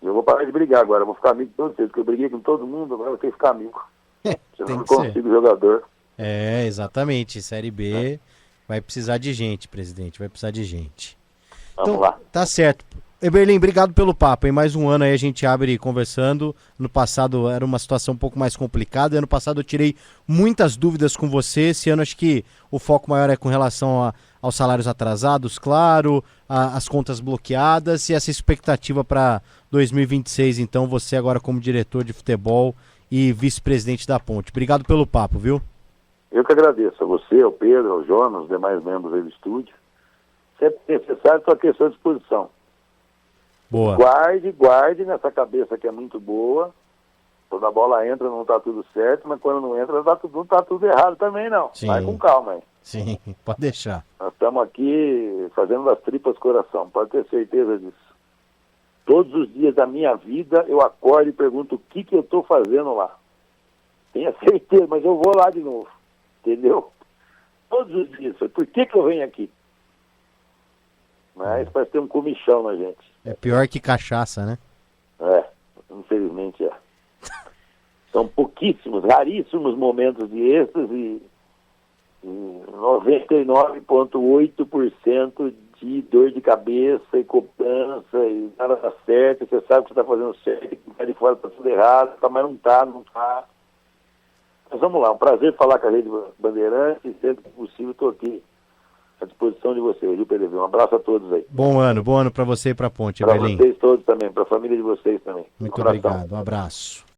[SPEAKER 2] Eu vou parar de brigar agora, eu vou ficar amigo de todos eles, porque eu briguei com todo mundo, agora eu tenho que ficar amigo. Senão eu não consigo jogador.
[SPEAKER 1] Exatamente. Série B vai precisar de gente, presidente. Vai precisar de gente.
[SPEAKER 2] Vamos lá.
[SPEAKER 1] Tá certo. Eberlin, obrigado pelo papo. Em mais um ano aí a gente abre conversando. No passado era uma situação um pouco mais complicada. Ano passado eu tirei muitas dúvidas com você. Esse ano acho que o foco maior é com relação aos salários atrasados, claro, as contas bloqueadas e essa expectativa para 2026. Então, você agora como diretor de futebol e vice-presidente da Ponte. Obrigado pelo papo, viu?
[SPEAKER 2] Eu que agradeço a você, ao Pedro, ao Jonas, os demais membros aí do estúdio. Sempre que necessário, estou aqui à sua disposição.
[SPEAKER 1] Boa.
[SPEAKER 2] Guarde nessa cabeça que é muito boa. Quando a bola entra não está tudo certo, mas quando não entra não tá tudo errado também, não.
[SPEAKER 1] Sim.
[SPEAKER 2] Vai com calma aí.
[SPEAKER 1] Sim, pode deixar.
[SPEAKER 2] Nós estamos aqui fazendo das tripas coração, pode ter certeza disso. Todos os dias da minha vida eu acordo e pergunto o que eu estou fazendo lá. Tenha certeza, mas eu vou lá de novo. Entendeu? Todos os dias. Por que eu venho aqui? Mas parece ter um comichão na gente.
[SPEAKER 1] É pior que cachaça, né?
[SPEAKER 2] Infelizmente é. São pouquíssimos, raríssimos momentos de êxtase e 99,8% de dor de cabeça e cobrança e nada dá certo, você sabe que você está fazendo certo, que está de fora está tudo errado, mas não está. Mas vamos lá, um prazer falar com a Rede Bandeirantes e sempre que possível estou aqui à disposição de vocês, viu, PDV? Um abraço a todos aí.
[SPEAKER 1] Bom ano para você e para a Ponte,
[SPEAKER 2] Para
[SPEAKER 1] Eberlin.
[SPEAKER 2] vocês todos também, para a família de vocês também.
[SPEAKER 1] Muito obrigado, um abraço.